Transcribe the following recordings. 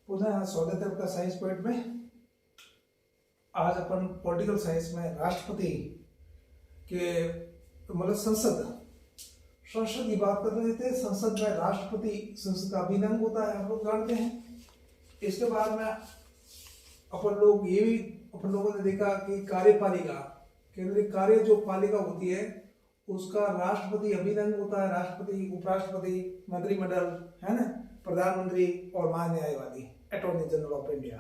पुनः स्वागत है आपका साइंस पॉइंट में। आज अपन पॉलिटिकल साइंस में राष्ट्रपति के मतलब संसद की बात कर रहे थे। संसद में राष्ट्रपति संसद का अभिन्न अंग होता है, आप लोग जानते हैं। इसके बाद में अपन लोगों ने देखा कि कार्यपालिका, केंद्रीय कार्य जो पालिका होती है उसका राष्ट्रपति अभिन्न अंग होता है। राष्ट्रपति, उपराष्ट्रपति, मंत्रिमंडल, है ना, प्रधानमंत्री और महान्यायवादी, अटॉर्नी जनरल ऑफ इंडिया।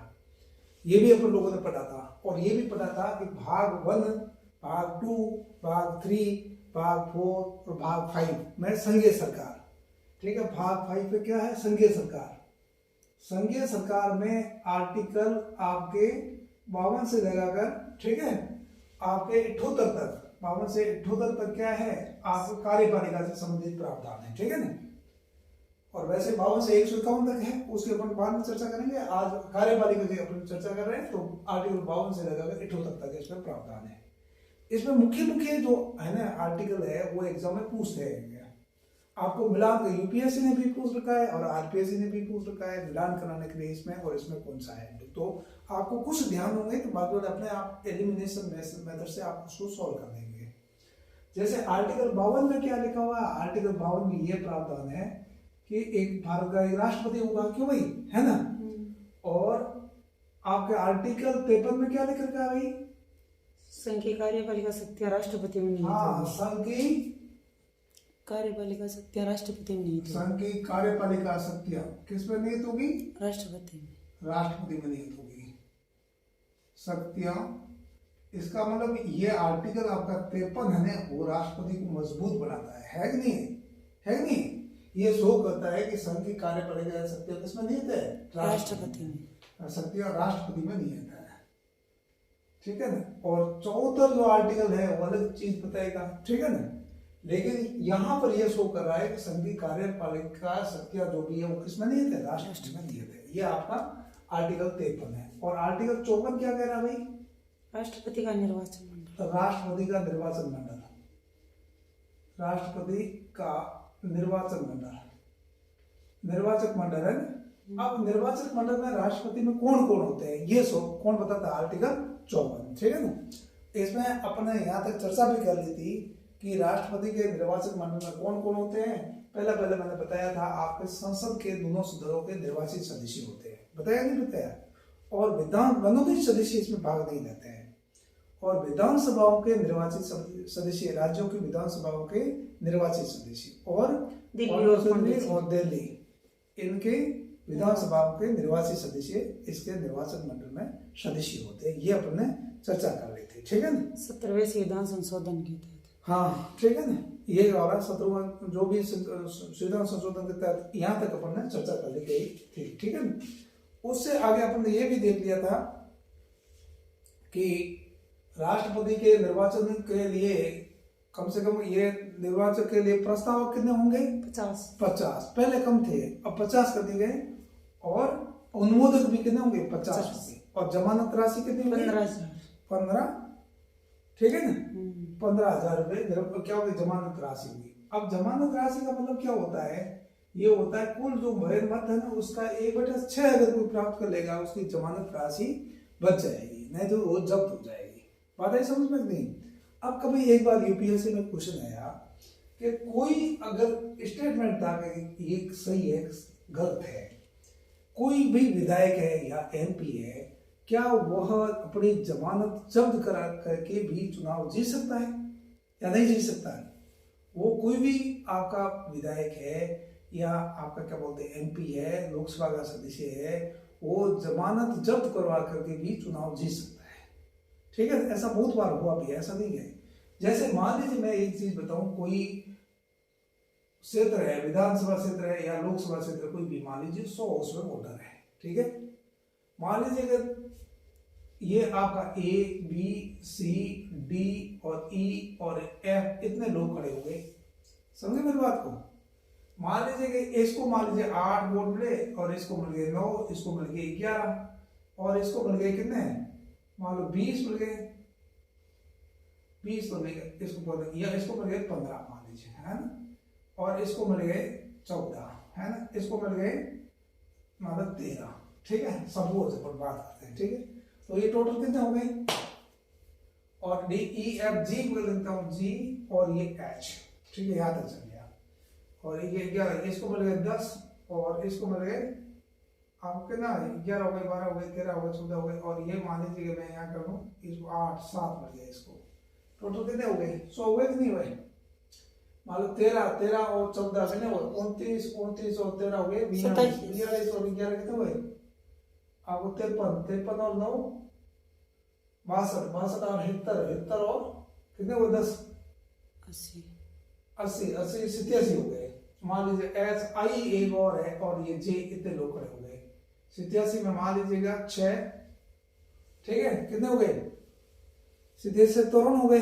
ये भी अपन लोगों ने पढ़ा था। और ये भी पढ़ा था कि भाग 1, भाग 2, भाग 3, भाग 4 और भाग 5 में संघीय सरकार। ठीक है, भाग 5 पे क्या है? संघीय सरकार। संघीय सरकार में आर्टिकल आपके 52 से लगाकर, ठीक है, आपके 78 तक, 52 से 78 तक क्या है? आपके कार्यपालिका से संबंधित प्रावधान है। ठीक है ना। और वैसे 52 से 151 तक है, उसके अपन बाद में चर्चा करेंगे। आज कार्यपालिका की अपन चर्चा कर रहे हैं, तो आर्टिकल 52 से लगाकर 78 तक इसमें प्रावधान है। इसमें मुख्य जो है ना आर्टिकल है वो एग्जाम में पूछते हैं। आपको मिलान कर यूपीएससी ने भी पूछ रखा है और आरपीएससी ने भी पूछ रखा है मिलान कराने के लिए इसमें और इसमें कौन सा है। तो आपको कुछ ध्यान होंगे तो बाकी अपने आप एलिमिनेशन मेथड से आप उसको सॉल्व कर देंगे। जैसे आर्टिकल 52 में क्या लिखा हुआ है? आर्टिकल 52 में ये प्रावधान है कि एक भारत का एक राष्ट्रपति होगा, क्यों भाई, है ना। और आपके आर्टिकल 53 में क्या लिख रखा है भाई? संघ की कार्यपालिका शक्तियां राष्ट्रपति में नहीं। हाँ, संघ की कार्यपालिका शक्तियां राष्ट्रपति में नहीं। संघ की कार्यपालिका शक्तियां किस में निहित होगी? राष्ट्रपति में। राष्ट्रपति में निहित होगी शक्तियां। इसका मतलब ये आर्टिकल आपका 53 है ना, वो राष्ट्रपति को मजबूत बनाता है कि नहीं? है कि नहीं? ये शो करता है कि संघ की कार्यपालिका शक्तियां किसमें निहित है? राष्ट्रपति में। शक्तियां राष्ट्रपति में निहित है। ठीक है ना। और 74 जो आर्टिकल है वो अलग चीज बताएगा। ठीक है ना। लेकिन यहाँ पर यह शो कर रहा है कि संघ की कार्यपालिका शक्तियां जो भी है वो किसमें निहित है? राष्ट्रपति में निहित है। ये आपका आर्टिकल 53 है। और आर्टिकल 54 क्या कह रहा है भाई? राष्ट्रपति का निर्वाचन मंडल। राष्ट्रपति का निर्वाचन मंडल। राष्ट्रपति का निर्वाचन मंडल, निर्वाचक मंडल है ना। अब निर्वाचक मंडल में राष्ट्रपति में कौन कौन होते हैं ये सब कौन बताता है? आर्टिकल 54। ठीक है ना। इसमें अपने यहाँ तक चर्चा भी कर ली थी कि राष्ट्रपति के निर्वाचक मंडल में कौन कौन होते हैं। पहले मैंने बताया था आपके संसद के दोनों सदनों के निर्वाचित सदस्य होते हैं, बताया नहीं बताया। और विधानमंडल सदस्य इसमें भाग नहीं लेते हैं। और विधानसभाओं के निर्वाचित सदस्य, राज्यों की विधानसभाओं के निर्वाचित सदस्य, और दिल्ली इनके विधानसभाओं के निर्वाचित सदस्य इसके निर्वाचन मंडल में सदस्य होते हैं। ये अपने चर्चा कर रहे थे। ठीक है ना। 17वें संविधान संशोधन के तहत। हाँ, ठीक है ना। ये वाला 17वां जो भी संविधान संशोधन के तहत यहाँ तक अपन ने चर्चा कर ली गई थी। ठीक है ना। उससे आगे अपन ने ये भी देख लिया था कि राष्ट्रपति के निर्वाचन के लिए कम से कम ये निर्वाचन के लिए प्रस्ताव कितने होंगे? 50। पहले कम थे, अब 50 कर दिए गए। और अनुमोदक भी कितने होंगे? 50 होंगे। और जमानत राशि कितनी होगी? 15। ठीक है ना। 15,000 रुपए क्या होगी? जमानत राशि होगी। अब जमानत राशि का मतलब क्या होता है? ये होता है कुल जो भरे मत है ना उसका 1/6 अगर कोई प्राप्त कर लेगा उसकी जमानत राशि बच जाएगी, नहीं तो वो जब्त हो जाएगी। बात है समझ में नहीं? अब कभी एक बार यूपीएससी में क्वेश्चन आया कि कोई अगर स्टेटमेंट था कि ये सही है गलत है, कोई भी विधायक है या एमपी है, क्या वह अपनी जमानत जब्त करा करके भी चुनाव जीत सकता है या नहीं जीत सकता है? वो कोई भी आपका विधायक है या आपका क्या बोलते हैं एमपी है, लोकसभा का सदस्य है, वो जमानत जब्त करवा करके भी चुनाव जीत सकता है। ठीक है। ऐसा बहुत बार हुआ भी है, ऐसा नहीं है। जैसे मान लीजिए मैं एक चीज बताऊं, कोई क्षेत्र है, विधानसभा क्षेत्र है या लोकसभा क्षेत्र, कोई भी मान लीजिए 100 उसमें वोटर है। ठीक है। मान लीजिए अगर ये आपका ए बी सी डी और ई और एफ इतने लोग खड़े हो गए, समझे मेरी बात को। मान लीजिए कि इसको मान लीजिए 8 वोट मिले और इसको मिल गए 9, इसको मिल गए 11 और इसको मिल गए कितने? मान लो 20 मिल गए। 20 तो मिल गए, इसको मिल गए 15 मान लीजिए, है ना। और इसको मिल गए 14, है ना। इसको मिल गए मतलब 13। ठीक है, सपोज अपन बात करते हैं, ठीक है। तो ये टोटल कितने हो गए, और डी ई एफ जी को लिखता हूँ जी, और ये एच, ठीक है, यहाँ तक चल गया। और ये 11, इसको मिल गए 10, और इसको मिल गए आपके ना 11 हो गए, 12 हो गए, 13 हो गए, 14 हो गए, और ये मान लीजिए कि मैं यहाँ कर दूँ इसको 8, 7 मिल गया इसको। टोटल कितने हो गए, 100 हो गए कि नहीं हुए, मान लो 13 और 14 कितने हुए, 29 और 13 हो गए 42, 42 और 11 कितने हुए आपको 53 और 9 62, 62 और 73 और कितने हुए 10 80 80 87 हो गए। मान लीजिए एच आई एक और है, और ये जे इतने लोग खड़े हो गए। 87 में मान लीजिएगा 6, ठीक है, कितने हो गए 87 से 53 हो गए,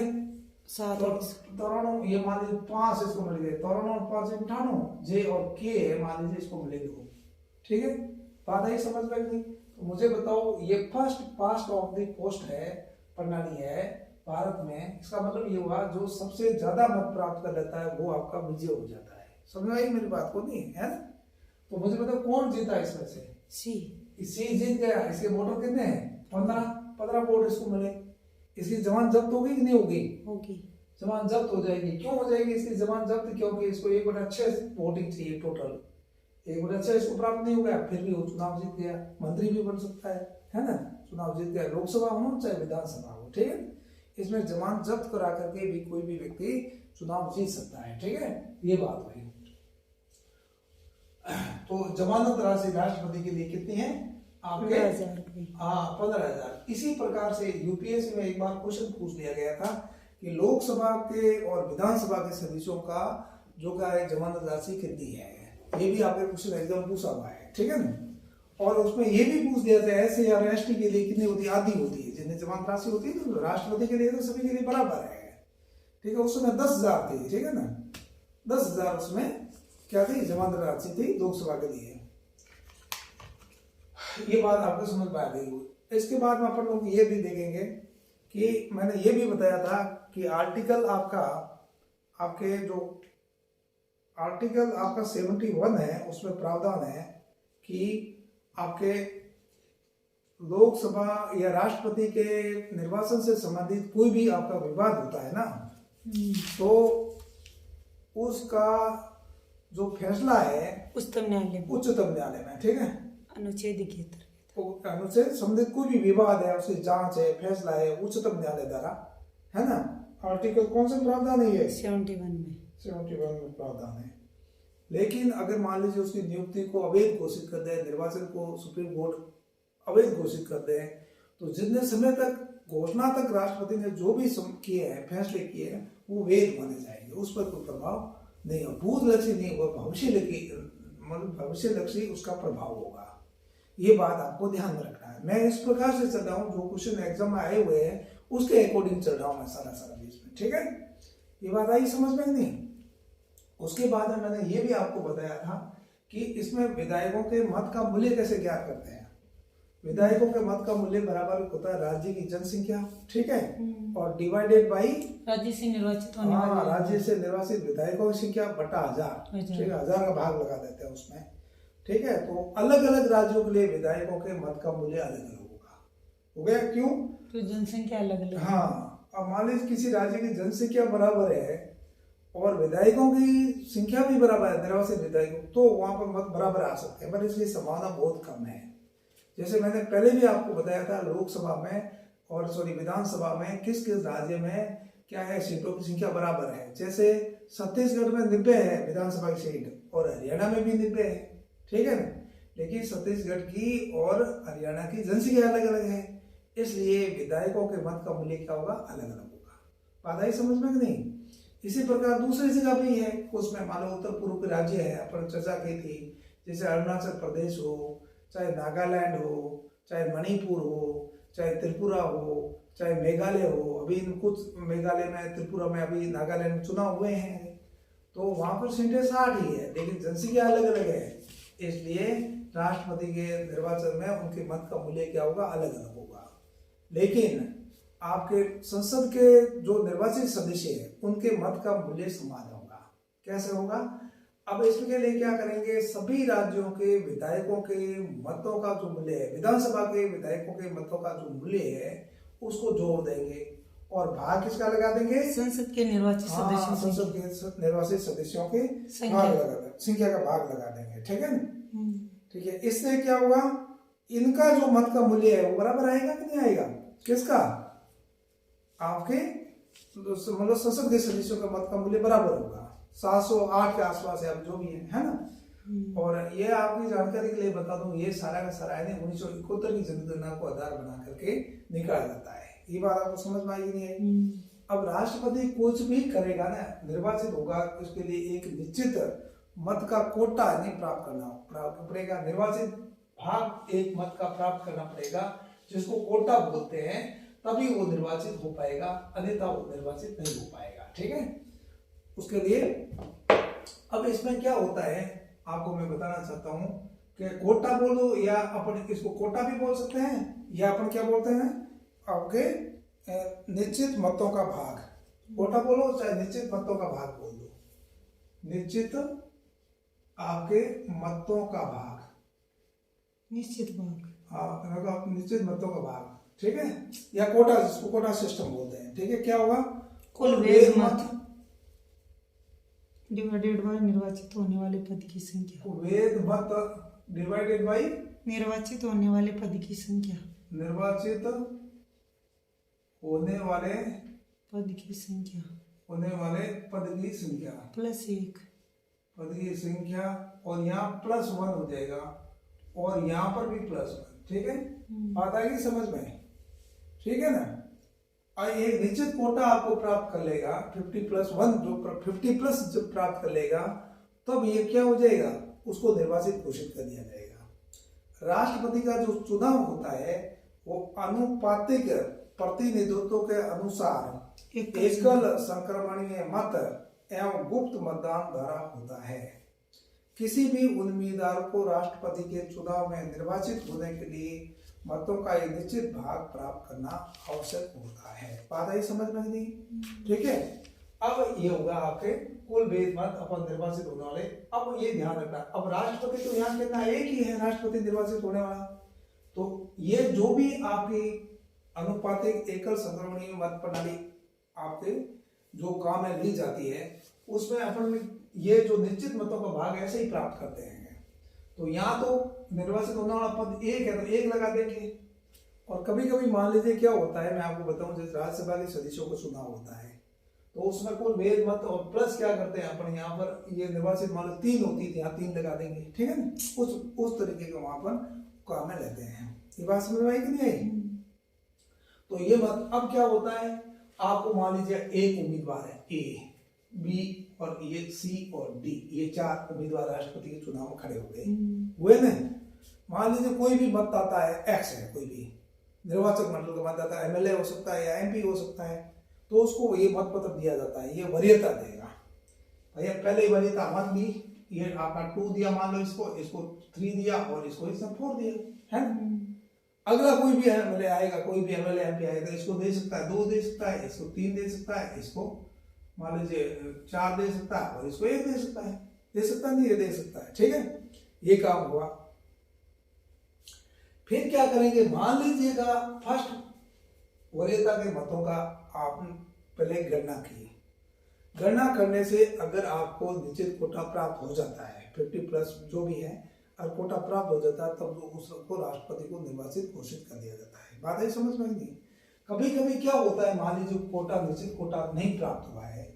53, ये मान लीजिए 5 इसको मिल गए, 53 और 5 98, जे और के है मान लीजिए इसको मिले 2, ठीक है। बात आई समझ में नहीं। तो मुझे बताओ, ये first past of the post है प्रणाली है भारत में, इसका मतलब ये हुआ जो सबसे ज्यादा मत प्राप्त कर लेता है वो आपका विजय हो जाता है। समझ आई मेरी बात को, नहीं है ना। तो मुझे बताओ कौन जीता इसमें से, सी जीत गया। इसके वोटर कितने हैं 15 वोट इसको मिले। इसकी जमानत जब्त होगी कि नहीं होगी, जमानत जब्त हो जाएगी। क्यों हो जाएगी इसकी जमानत जब्त, क्योंकि इसको 1/6 वोटिंग चाहिए टोटल, 1/6 इसको प्राप्त नहीं हो गया, फिर भी वो चुनाव जीत गया, मंत्री भी बन सकता है ना, चुनाव जीत गया, लोकसभा हो चाहे विधानसभा हो, ठीक है। इसमें जमानत जब्त करा करके भी कोई भी व्यक्ति चुनाव जीत सकता है, ठीक है, ये बात हुई। तो जमानत राशि राष्ट्रपति के लिए कितनी है आपके, 15,000। इसी प्रकार से यूपीएससी में एक बार क्वेश्चन पूछ लिया गया था कि लोकसभा के और विधानसभा के सदस्यों का जो क्या है जमानत राशि कितनी है, ये भी आपके क्वेश्चन एग्जाम पूछा हुआ है, ठीक है ना। और उसमें ये भी पूछ दिया था एससी या एसटी के लिए कितनी होती है, आधी होती है, जितनी जमानत राशि होती है। तो राष्ट्रपति के लिए तो सभी के लिए बराबर है, ठीक है। उसमें 10,000 थी, ठीक है ना, 10,000 उसमें क्या थी जमानत राशि थी लोकसभा के लिए। ये बात आपको समझ में आ गई। इसके बाद में अपन लोग ये भी देखेंगे कि मैंने ये भी बताया था कि आर्टिकल आपका आपके जो आर्टिकल आपका 71 है उसमें प्रावधान है कि आपके लोकसभा या राष्ट्रपति के निर्वाचन से संबंधित कोई भी आपका विवाद होता है ना, तो उसका जो फैसला है उच्चतम न्यायालय में, ठीक है, अनुच्छेद संबंधित कोई भी विवाद है उसकी जांच है फैसला है उच्चतम न्यायालय द्वारा, है ना। आर्टिकल कौन से प्रावधान है ये 71 में प्रावधान है। लेकिन अगर मान लीजिए उसकी नियुक्ति को अवैध घोषित कर दे, निर्वाचन को सुप्रीम कोर्ट अवैध घोषित कर दे, तो जितने समय तक घोषणा तक राष्ट्रपति ने जो भी किए हैं फैसले किए हैं वो वैध माने जाएंगे, उस पर कोई प्रभाव नहीं हो, भूतलक्षी नहीं होगा, भविष्यलक्षी उसका प्रभाव होगा। ये बात आपको ध्यान में रखना है। मैं इस प्रकार से चल रहा हूँ, जो क्वेश्चन एग्जाम में आए हुए हैं उसके अकॉर्डिंग चल रहा हूँ मैं सारा बीच में, ठीक है। ये बात आई समझ में नहीं। उसके बाद में मैंने ये भी आपको बताया था कि इसमें विधायकों के मत का मूल्य कैसे ज्ञात करते हैं। विधायकों के मत का मूल्य बराबर होता है राज्य की जनसंख्या, ठीक है, और डिवाइडेड बाई राज्य से निर्वाचित विधायकों की संख्या बटा 1000, ठीक है, 1000 का भाग लगा देते हैं उसमें, ठीक है। तो अलग अलग राज्यों के लिए विधायकों के मत का मूल्य अलग अलग होगा, हो गया क्यों, तो जनसंख्या अलग अलग। हाँ, अब मान लीजिए किसी राज्य की जनसंख्या बराबर है और विधायकों की संख्या भी बराबर है, निर्वाचित विधायकों, तो वहां पर मत बराबर आ सकते हैं, पर इसकी संभावना बहुत कम है। जैसे मैंने पहले भी आपको बताया था लोकसभा में और विधानसभा में किस किस राज्य में क्या है सीटों की संख्या बराबर है। जैसे छत्तीसगढ़ में 90 है विधानसभा की सीट और हरियाणा में भी 90 है, ठीक है ना, लेकिन छत्तीसगढ़ की और हरियाणा की जनसंख्या अलग अलग है, इसलिए विधायकों के मत का मूल्य क्या होगा अलग अलग होगा। बात आई समझ में नहीं। इसी प्रकार दूसरी जगह भी है, उसमें मान लो उत्तर पूर्व के राज्य है, अपन चर्चा की थी, जैसे अरुणाचल प्रदेश हो, चाहे नागालैंड हो, चाहे मणिपुर हो, चाहे त्रिपुरा हो, चाहे मेघालय हो। अभी कुछ मेघालय में त्रिपुरा में अभी नागालैंड में चुनाव हुए हैं, तो वहां पर सीटें 60 ही है, लेकिन जनसंख्या अलग अलग है, इसलिए राष्ट्रपति के निर्वाचन में उनके मत का मूल्य क्या होगा अलग अलग होगा। लेकिन आपके संसद के जो निर्वाचित सदस्य है उनके मत का मूल्य समान होगा। कैसे होगा, अब इसके लिए क्या करेंगे, सभी राज्यों के विधायकों के मतों का जो मूल्य है, विधानसभा के विधायकों के मतों का जो मूल्य है उसको जोड़ देंगे और भाग किसका लगा देंगे, संसद के निर्वाचित सदस्यों की संसद के निर्वाचित सदस्यों के संख्या। भाग लगा देंगे, संख्या का भाग लगा देंगे। ठीक है ना, ठीक है। इससे क्या होगा, इनका जो मत का मूल्य है वो बराबर आएगा कि नहीं आएगा, किसका, आपके मतलब संसद के सदस्यों का मत का मूल्य बराबर होगा, 708 के आसपास है, अब जो भी है ना। और ये आपकी जानकारी के लिए बता दूं, ये सारा का सारा है 1971 की जनगणना को आधार बना करके निकाला जाता है। ये बात आपको समझ में आई नहीं आई। अब राष्ट्रपति कुछ भी करेगा ना, निर्वाचित होगा, उसके लिए एक निश्चित मत का कोटा नहीं प्राप्त पड़ेगा, निर्वाचित भाग एक मत का प्राप्त करना पड़ेगा, जिसको कोटा बोलते हैं, तभी वो निर्वाचित हो पाएगा, अन्यथा वो निर्वाचित नहीं हो पाएगा। ठीक है, उसके लिए अब इसमें क्या होता है आपको मैं बताना चाहता हूं कि कोटा बोलो या अपन इसको कोटा भी बोल सकते हैं, या अपन क्या बोलते हैं आपके निश्चित मतों का भाग, कोटा बोलो चाहे निश्चित मतों का भाग बोल दो, निश्चित आपके मतों का भाग, निश्चित भाग, हाँ निश्चित मतों का भाग। ठीक है, या कोटा, जिसको कोटा सिस्टम बोलते हैं। ठीक है, क्या होगा, कुल वेद मत डिवाइडेड बाय निर्वाचित होने वाले पद की संख्या, वेद मत डिवाइडेड बाय निर्वाचित होने वाले पद की संख्या, निर्वाचित होने वाले पद की संख्या, होने वाले पद की संख्या प्लस 1 पद की संख्या, और यहाँ +1 हो जाएगा और यहाँ पर भी +1। ठीक है, बात आएगी समझ में, ठीक है ना। और एक निश्चित कोटा आपको प्राप्त कर लेगा, 50+1 जो 50+ जब प्राप्त कर लेगा तब ये क्या हो जाएगा, उसको निर्वाचित घोषित कर दिया जाएगा। राष्ट्रपति का जो चुनाव होता है वो अनुपातिक प्रतिनिधित्व के अनुसार एकल संक्रमणीय मत एवं गुप्त मतदान द्वारा होता है। किसी भी उम्मीदवार को राष्ट्रपति के चुनाव में निर्वाचित होने के लिए मतों का एक निश्चित भाग प्राप्त करना आवश्यक होता है। बात आई समझ में नहीं, ठीक है। अब ये होगा आपके कुल वेद मत अपन निर्वाचित होने वाले। अब ये ध्यान रखना, अब राष्ट्रपति तो यहाँ कहना एक ही है, राष्ट्रपति निर्वाचित होने वाला, तो ये जो भी आपकी अनुपातिक एकल संक्रमणीय मत प्रणाली आपके जो काम में ली जाती है उसमें अपन ये जो निश्चित मतों का भाग ऐसे ही प्राप्त करते हैं। तो यहाँ तो निर्वाचित होने वाला पद एक है तो एक लगा देंगे। और कभी कभी मान लीजिए क्या होता है, मैं आपको बताऊं, जैसे राज्यसभा के सदस्यों को चुनाव होता है तो उसमें कुल वेद मत और प्लस क्या करते हैं अपन, यहाँ पर ये निर्वाचित मान लो 3 होती है, यहाँ 3 लगा देंगे, ठीक है ना। उस तरीके का वहां पर काम में लेते हैं। ये बात समझ में आई कि नहीं आई? तो ये मत अब क्या होता है, आपको मान लीजिए एक उम्मीदवार है, ए बी और ये सी और डी, ये 4 उम्मीदवार राष्ट्रपति के चुनाव में खड़े हो गए हुए ना। मान लीजिए कोई भी मत आता है, एक्स है, कोई भी निर्वाचक मंडल का मत आता है, एमएलए हो सकता है या एमपी हो सकता है, तो उसको ये मत पत्र दिया जाता है, ये वरीयता देगा। भैया पहले वरीयता मत दी, ये आपका 2 दिया, मान लो इसको 3 दिया और इसको 4 दिया, है ना। अगला कोई भी एमएलए आएगा, कोई भी एमएलए एमपी आएगा, इसको दे सकता है 2 दे सकता है, इसको 3 दे सकता है, इसको मान लीजिए 4 दे सकता है और इसको 1 दे सकता है, दे सकता नहीं, ये दे सकता है, ठीक है। ये काम हुआ। फिर क्या करेंगे, मान लीजिएगा फर्स्ट वरीयता के मतों का आपने पहले गणना की, गणना करने से अगर आपको निश्चित कोटा प्राप्त हो जाता है 50+ जो भी है, और कोटा प्राप्त हो जाता है तब उसको राष्ट्रपति को निर्वाचित घोषित कर दिया जाता है। बात है समझ में नहीं। कभी कभी क्या होता है, मान लीजिए कोटा निश्चित कोटा नहीं प्राप्त हुआ है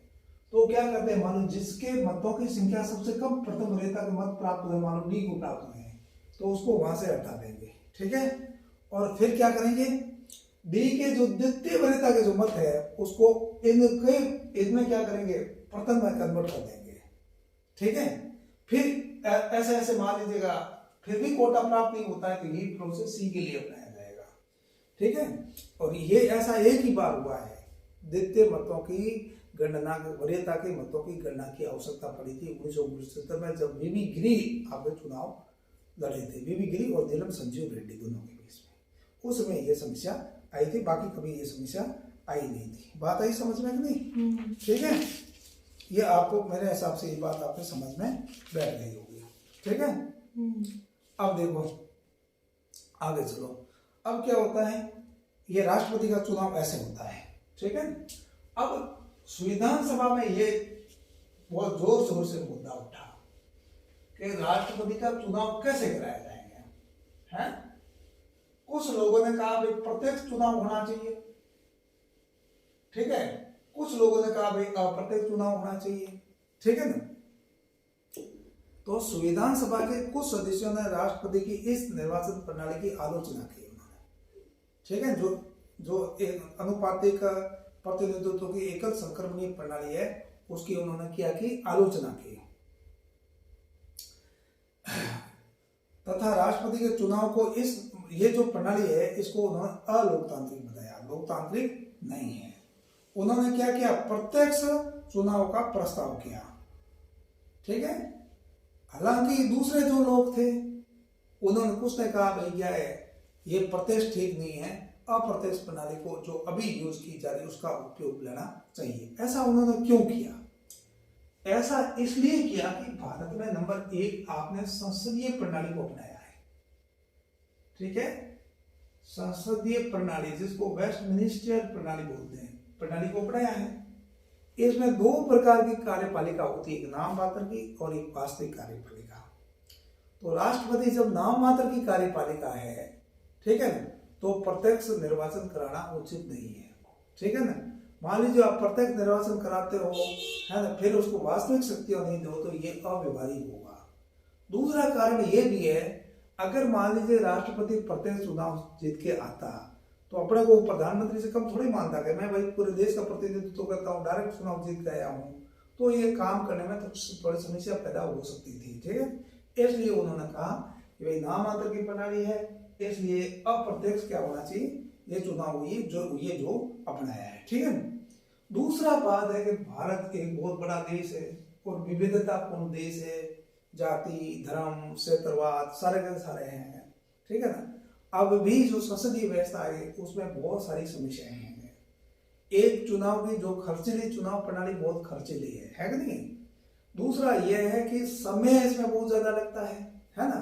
तो क्या करते हैं, मान लो जिसके मतों की संख्या सबसे कम प्रथम वरीयता के मत प्राप्त हुए, मान लो डी को प्राप्त हुए हैं, तो उसको वहां से हटा देंगे, ठीक है। और फिर क्या करेंगे, डी के जो द्वितीय वरीयता के जो मत है उसको इनमें क्या करेंगे, प्रथम में कन्वर्ट कर देंगे, ठीक है। फिर ऐसे ऐसे मान लीजिएगा फिर भी कोटा प्राप्त नहीं होता है तो ये प्रोसेस सी के लिए अपनाया जाएगा, ठीक है। और ये ऐसा एक ही बार हुआ है, द्वितीय मतों की गणना, वरीयता के मतों की गणना की आवश्यकता पड़ी थी 1969 में, जब वीवी गिरी आपके चुनाव लड़े थे, वीवी गिरी और नीलम संजीव रेड्डी दोनों के बीच में, उस समय ये समस्या आई थी, बाकी कभी ये समस्या आई नहीं थी। बात आई समझ में कि नहीं, ठीक है। ये आपको मेरे हिसाब से ये बात आपके समझ में बैठ गई होगी, ठीक है। अब देखो आगे चलो, अब क्या होता है, ये राष्ट्रपति का चुनाव ऐसे होता है, ठीक है। अब संविधान सभा में ये बहुत जोर शोर से मुद्दा उठा कि राष्ट्रपति का चुनाव कैसे कराया जाएगा, है। कुछ लोगों ने कहा भाई प्रत्यक्ष चुनाव होना चाहिए, ठीक है। कुछ लोगों ने कहा भाई अप्रत्यक्ष चुनाव होना चाहिए, ठीक है ना। तो संविधान सभा के कुछ सदस्यों ने राष्ट्रपति की इस निर्वाचन प्रणाली की आलोचना की उन्होंने, ठीक है। जो एक अनुपातिक प्रतिनिधित्व की एकल संक्रमणीय प्रणाली है उसकी उन्होंने क्या की, आलोचना की तथा राष्ट्रपति के चुनाव को ये जो प्रणाली है इसको उन्होंने अलोकतांत्रिक बताया, लोकतांत्रिक नहीं है। उन्होंने क्या किया, प्रत्यक्ष चुनाव का प्रस्ताव किया, ठीक है। हालांकि दूसरे जो लोग थे उन्होंने कुछ ने कहा भाई क्या है, ये प्रत्यक्ष ठीक नहीं है, अप्रत्यक्ष प्रणाली को जो अभी यूज की जा रही है उसका उपयोग लेना चाहिए। ऐसा उन्होंने क्यों किया? ऐसा इसलिए किया कि भारत में नंबर 1 आपने संसदीय प्रणाली को अपनाया है, ठीक है। संसदीय प्रणाली जिसको वेस्टमिनिस्टर प्रणाली बोलते हैं, प्रणाली को अपनाया है। इसमें 2 प्रकार की कार्यपालिका होती है, एक नाम मात्र की और एक वास्तविक कार्यपालिका। तो राष्ट्रपति जब नाम मात्र की कार्यपालिका है, ठीक है ना, तो प्रत्यक्ष निर्वाचन कराना उचित नहीं है, ठीक है ना। मान लीजिए आप प्रत्यक्ष निर्वाचन कराते हो, है ना, फिर उसको वास्तविक शक्तियां नहीं दो तो ये अव्यवहारिक होगा। दूसरा कारण ये भी है, अगर मान लीजिए राष्ट्रपति प्रत्यक्ष चुनाव जीत के आता तो अपने को प्रधानमंत्री से कम थोड़ी मानता कि मैं भाई पूरे देश का प्रतिनिधित्व करता हूँ, डायरेक्ट चुनाव जीत गया हूँ, तो ये काम करने में तो थोड़ी समस्या पैदा हो सकती थी, ठीक है। इसलिए उन्होंने कहा कि भाई नाम मात्र की प्रणाली है, इसलिए अप्रत्यक्ष क्या होना चाहिए, ये चुनाव ये जो अपनाया है, ठीक है। दूसरा बात है कि भारत एक बहुत बड़ा देश है और विविधतापूर्ण देश है, जाति धर्म क्षेत्रवाद सारे के सारे हैं, ठीक है ना। अब भी जो संसदीय व्यवस्था है उसमें बहुत सारी समस्याएं हैं। एक चुनाव की जो खर्चीली चुनाव प्रणाली बहुत खर्चीली है कि नहीं। दूसरा यह है कि समय इसमें बहुत ज्यादा लगता है ना।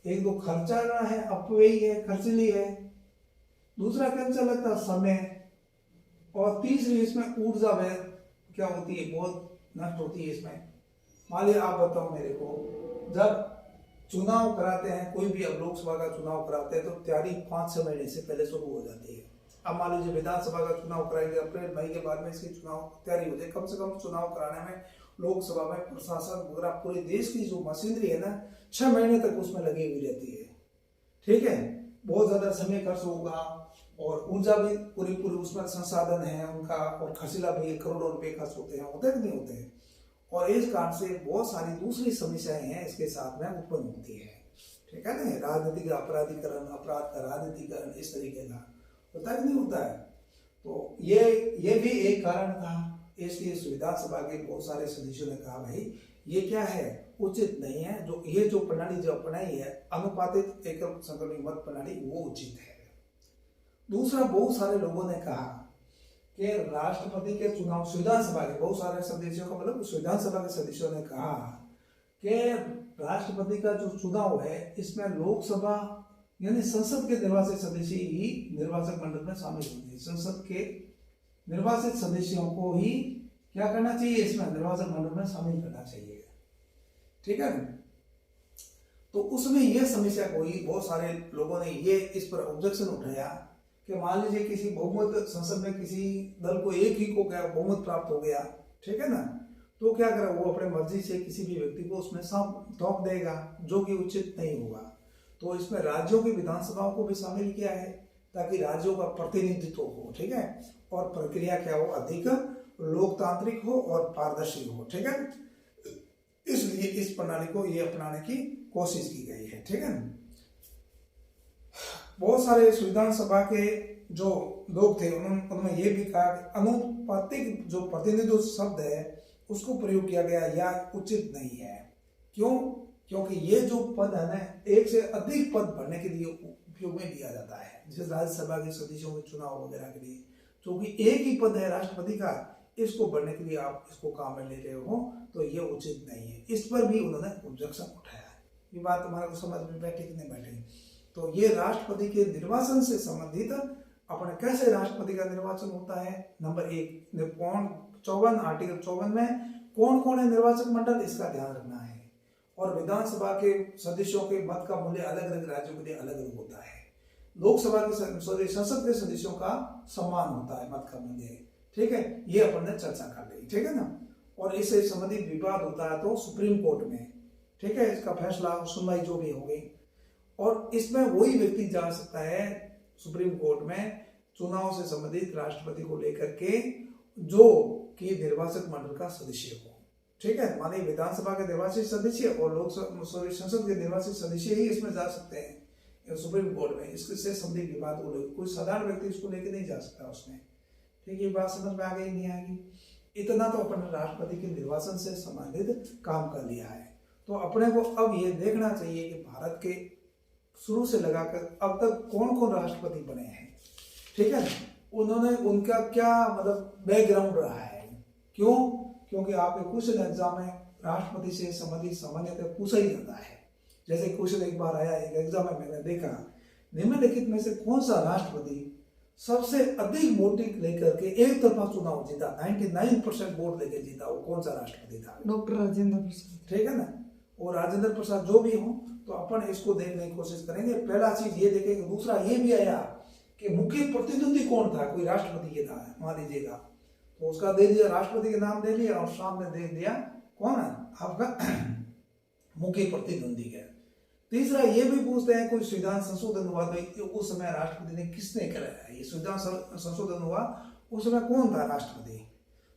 एक तो खर्चा है, अपव्ययी है, खर्चीली है। दूसरा क्या लगता है, समय। और तीसरी इसमें ऊर्जा क्या होती है, बहुत नष्ट होती है इसमें। मान लिया आप बताओ मेरे को, जब चुनाव कराते हैं कोई भी, अब लोकसभा का चुनाव कराते हैं तो तैयारी 5-6 महीने से पहले शुरू हो जाती है। अब मान लीजिए विधानसभा का चुनाव कराएंगे अप्रैल मई के बाद में इसकी चुनाव तैयारी हो जाए। कम से कम चुनाव कराने में लोकसभा में प्रशासन वगैरह पूरे देश की जो मशीनरी है ना, 6 महीने तक उसमें लगी हुई रहती है, ठीक है। बहुत ज्यादा समय खर्च होगा और ऊर्जा भी पूरी उसमें संसाधन है उनका, और खर्चीला भी करोड़ों रुपए खर्च होते हैं, होते कि नहीं होते हैं। और इस कारण से बहुत सारी दूसरी समस्याएं हैं इसके साथ में उत्पन्न होती है, ठीक है ना। राजनीतिक अपराधीकरण, अपराध का राजनीतिकरण, इस तरीके का होता कि नहीं होता है। तो ये भी एक कारण था। इसलिए संविधान सभा के बहुत सारे सदस्यों ने कहा भाई ये क्या है, उचित नहीं है, जो प्रणाली जो अपनाई है अनुपातिक एकल संक्रमणीय मत प्रणाली, वो उचित है। दूसरा, बहुत सारे लोगों ने कहा कि राष्ट्रपति के चुनाव, संविधान सभा के बहुत सारे सदस्यों का मतलब संविधान सभा के सदस्यों ने कहा कि राष्ट्रपति का जो चुनाव है इसमें लोकसभा यानी संसद के निर्वाचित सदस्य ही निर्वाचक मंडल में शामिल होते हैं। संसद के निर्वाचित सदस्यों को ही क्या करना चाहिए, इसमें निर्वाचक मंडल में शामिल करना चाहिए, ठीक है। तो उसमें यह समस्या कोई, बहुत सारे लोगों ने ये इस पर ऑब्जेक्शन उठाया कि मान लीजिए किसी बहुमत, संसद में किसी दल को एक ही को क्या बहुमत प्राप्त हो गया, ठीक है ना, तो क्या करेगा वो अपने मर्जी से किसी भी व्यक्ति को उसमें सौंप देगा, जो कि उचित नहीं होगा। तो इसमें राज्यों की विधानसभाओं को भी शामिल किया है ताकि राज्यों का प्रतिनिधित्व हो, ठीक है, और प्रक्रिया क्या हो, अधिक लोकतांत्रिक हो और पारदर्शी हो, ठीक है। इसलिए इस प्रणाली को ये अपनाने की कोशिश की गई है, ठीक है। बहुत सारे संविधान सभा के जो लोग थे उन्होंने ये भी कहा कि अनुपातिक जो प्रतिनिधित्व शब्द है उसको प्रयोग किया गया या उचित नहीं है। क्यों? क्योंकि ये जो पद है ना, एक से अधिक पद भरने के लिए उपयोग में लिया जाता है, जैसे राज्यसभा के सदस्यों के चुनाव वगैरह के लिए, क्योंकि एक ही पद है राष्ट्रपति का, इसको बढ़ने के लिए आप इसको काम में ले रहे हो तो ये उचित नहीं है। इस पर भी उन्होंने ऑब्जेक्शन उठाया है। ये बात तुम्हारे को समझ में बैठे कि नहीं बैठे? तो ये राष्ट्रपति के निर्वाचन से संबंधित अपने कैसे राष्ट्रपति का निर्वाचन होता है। नंबर 1 आर्टिकल 54 में कौन कौन है निर्वाचक मंडल, इसका ध्यान रखना है। और विधानसभा के सदस्यों के मत का मूल्य अलग अलग राज्यों के लिए अलग अलग होता है। लोकसभा के संसद के सदस्यों का सम्मान होता है, मत का मूल्य, ठीक है। ये अपन ने चर्चा कर ली, ठीक है ना। और इससे संबंधित विवाद होता है तो सुप्रीम कोर्ट में, ठीक है, इसका फैसला सुनवाई जो भी होगी। और इसमें वही व्यक्ति जा सकता है सुप्रीम कोर्ट में चुनाव से संबंधित राष्ट्रपति को लेकर के जो कि निर्वाचक मंडल का सदस्य हो, ठीक है। माने विधानसभा के निर्वाचित सदस्य और लोकसभा संसद के निर्वाचित सदस्य ही इसमें जा सकते हैं सुप्रीम कोर्ट में। इससे संबंधित विवाद को कोई साधारण व्यक्ति इसको लेकर नहीं जा सकता उसमें, ठीक है। ये बात समझ में आ गई नहीं आएगी? इतना तो अपन राष्ट्रपति के निर्वाचन से संबंधित काम कर लिया है। तो अपने को अब ये देखना चाहिए कि भारत के शुरू से लगाकर अब तक कौन कौन राष्ट्रपति बने हैं, ठीक है। उन्होंने उनका क्या मतलब बैकग्राउंड रहा है, क्यों? क्योंकि आपके क्वेश्चन एग्जाम में राष्ट्रपति से संबंधित सामान्यतः पूछा ही जाता है। जैसे क्वेश्चन एक बार आया एक एग्जाम में, मैंने देखा निम्नलिखित में से कौन सा राष्ट्रपति सबसे अधिक वोटिंग लेकर के एक तरफा चुनाव जीता, 99% वोट लेकर जीता, वो कौन सा राष्ट्रपति था? डॉक्टर राजेंद्र प्रसाद, ठीक है ना। और राजेंद्र प्रसाद जो भी हो, तो अपन इसको देखने की कोशिश करेंगे। पहला चीज ये देखेंगे। दूसरा ये भी आया कि मुख्य प्रतिद्वंदी कौन था, कोई राष्ट्रपति ये था मान लीजिएगा, तो उसका दे दिया, राष्ट्रपति के नाम दे लिया और सामने दे दिया कौन है आपका मुख्य प्रतिद्वंदी है। तीसरा ये भी पूछते हैं कोई संविधान संशोधन हुआ तो उस समय राष्ट्रपति ने किसने कराया, ये संविधान संशोधन हुआ उस समय कौन था राष्ट्रपति।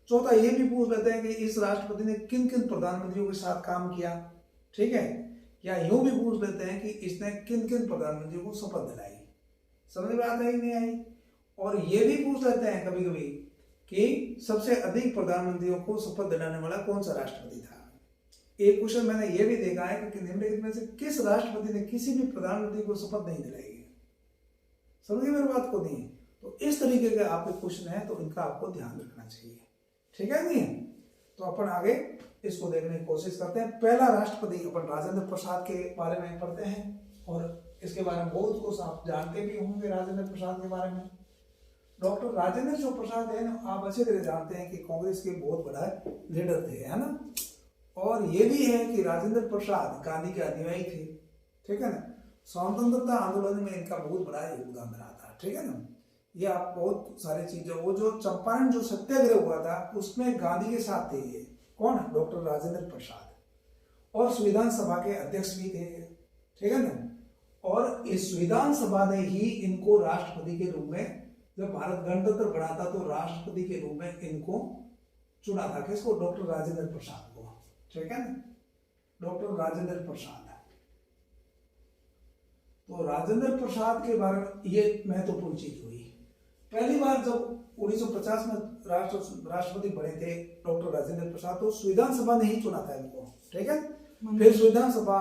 चौथा ये भी पूछ लेते हैं कि इस राष्ट्रपति ने किन किन प्रधानमंत्रियों के साथ काम किया, ठीक है। या यूं भी पूछ लेते हैं कि इसने किन किन प्रधानमंत्रियों को शपथ दिलाई। समझ में आता है कि नहीं आई? और ये भी पूछ लेते हैं कभी कभी कि सबसे अधिक प्रधानमंत्रियों को शपथ दिलाने वाला कौन सा राष्ट्रपति था। एक क्वेश्चन मैंने ये भी देखा है कि निम्नलिखित में से किस राष्ट्रपति ने किसी भी प्रधानमंत्री को शपथ नहीं दिलाई है। समझिए मेरी बात को नहीं? तो इस तरीके के आपके क्वेश्चन है तो इनका आपको ध्यान रखना चाहिए, ठीक है नहीं? तो अपन आगे इसको देखने की कोशिश करते हैं। पहला राष्ट्रपति अपन राजेंद्र प्रसाद के बारे में पढ़ते हैं और इसके बारे में बहुत कुछ आप जानते भी होंगे राजेंद्र प्रसाद के बारे में। डॉक्टर राजेंद्र जो प्रसाद है ना, आप अच्छे तरह जानते हैं कि कांग्रेस के बहुत बड़ा लीडर थे, है ना। और ये भी है कि राजेंद्र प्रसाद गांधी के अनुयायी थे, ठीक है ना। स्वतंत्रता आंदोलन में इनका बहुत बड़ा योगदान रहा था, ठीक है ना। ये आप बहुत सारी चीजें, वो जो चंपारण जो सत्याग्रह हुआ था उसमें गांधी के साथ थे। ये कौन? डॉक्टर राजेंद्र प्रसाद। और संविधान सभा के अध्यक्ष भी थे, ठीक है ना। और इस संविधान सभा ने ही इनको राष्ट्रपति के रूप में, जब भारत गणतंत्र बना था तो राष्ट्रपति के रूप में इनको चुना था। किसको? डॉक्टर राजेंद्र प्रसाद को, ठीक है ना। डॉक्टर राजेंद्र प्रसाद। तो राजेंद्र प्रसाद के बारे में ये महत्वपूर्ण चीज हुई। पहली बार जब 1950 में राष्ट्रपति बने थे डॉक्टर राजेंद्र प्रसाद, तो संविधान सभा ने ही चुना था इनको, ठीक है। फिर संविधान सभा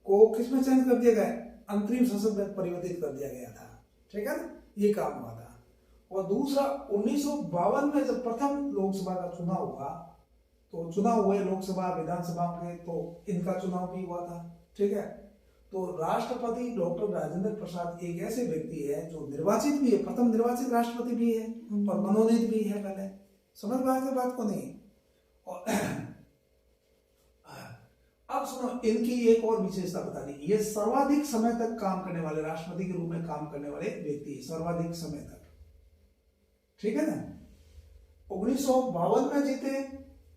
को किसमें चेंज कर दिया गया? अंतरिम संसद में परिवर्तित कर दिया गया था, ठीक है ना। ये काम हुआ था। और दूसरा 1952 में जब प्रथम लोकसभा का चुनाव हुआ, तो चुनाव हुए लोकसभा विधानसभा के, तो इनका चुनाव भी हुआ था, ठीक है। तो राष्ट्रपति डॉक्टर राजेंद्र प्रसाद एक ऐसे व्यक्ति है जो निर्वाचित भी है, प्रथम निर्वाचित राष्ट्रपति भी है और मनोनीत भी है। पहले समझ में आ गई बात को नहीं? और अब सुनो, इनकी एक और विशेषता बता दी। ये सर्वाधिक समय तक काम करने वाले, राष्ट्रपति के रूप में काम करने वाले व्यक्ति, सर्वाधिक समय तक, ठीक है ना। 1952 में जीते।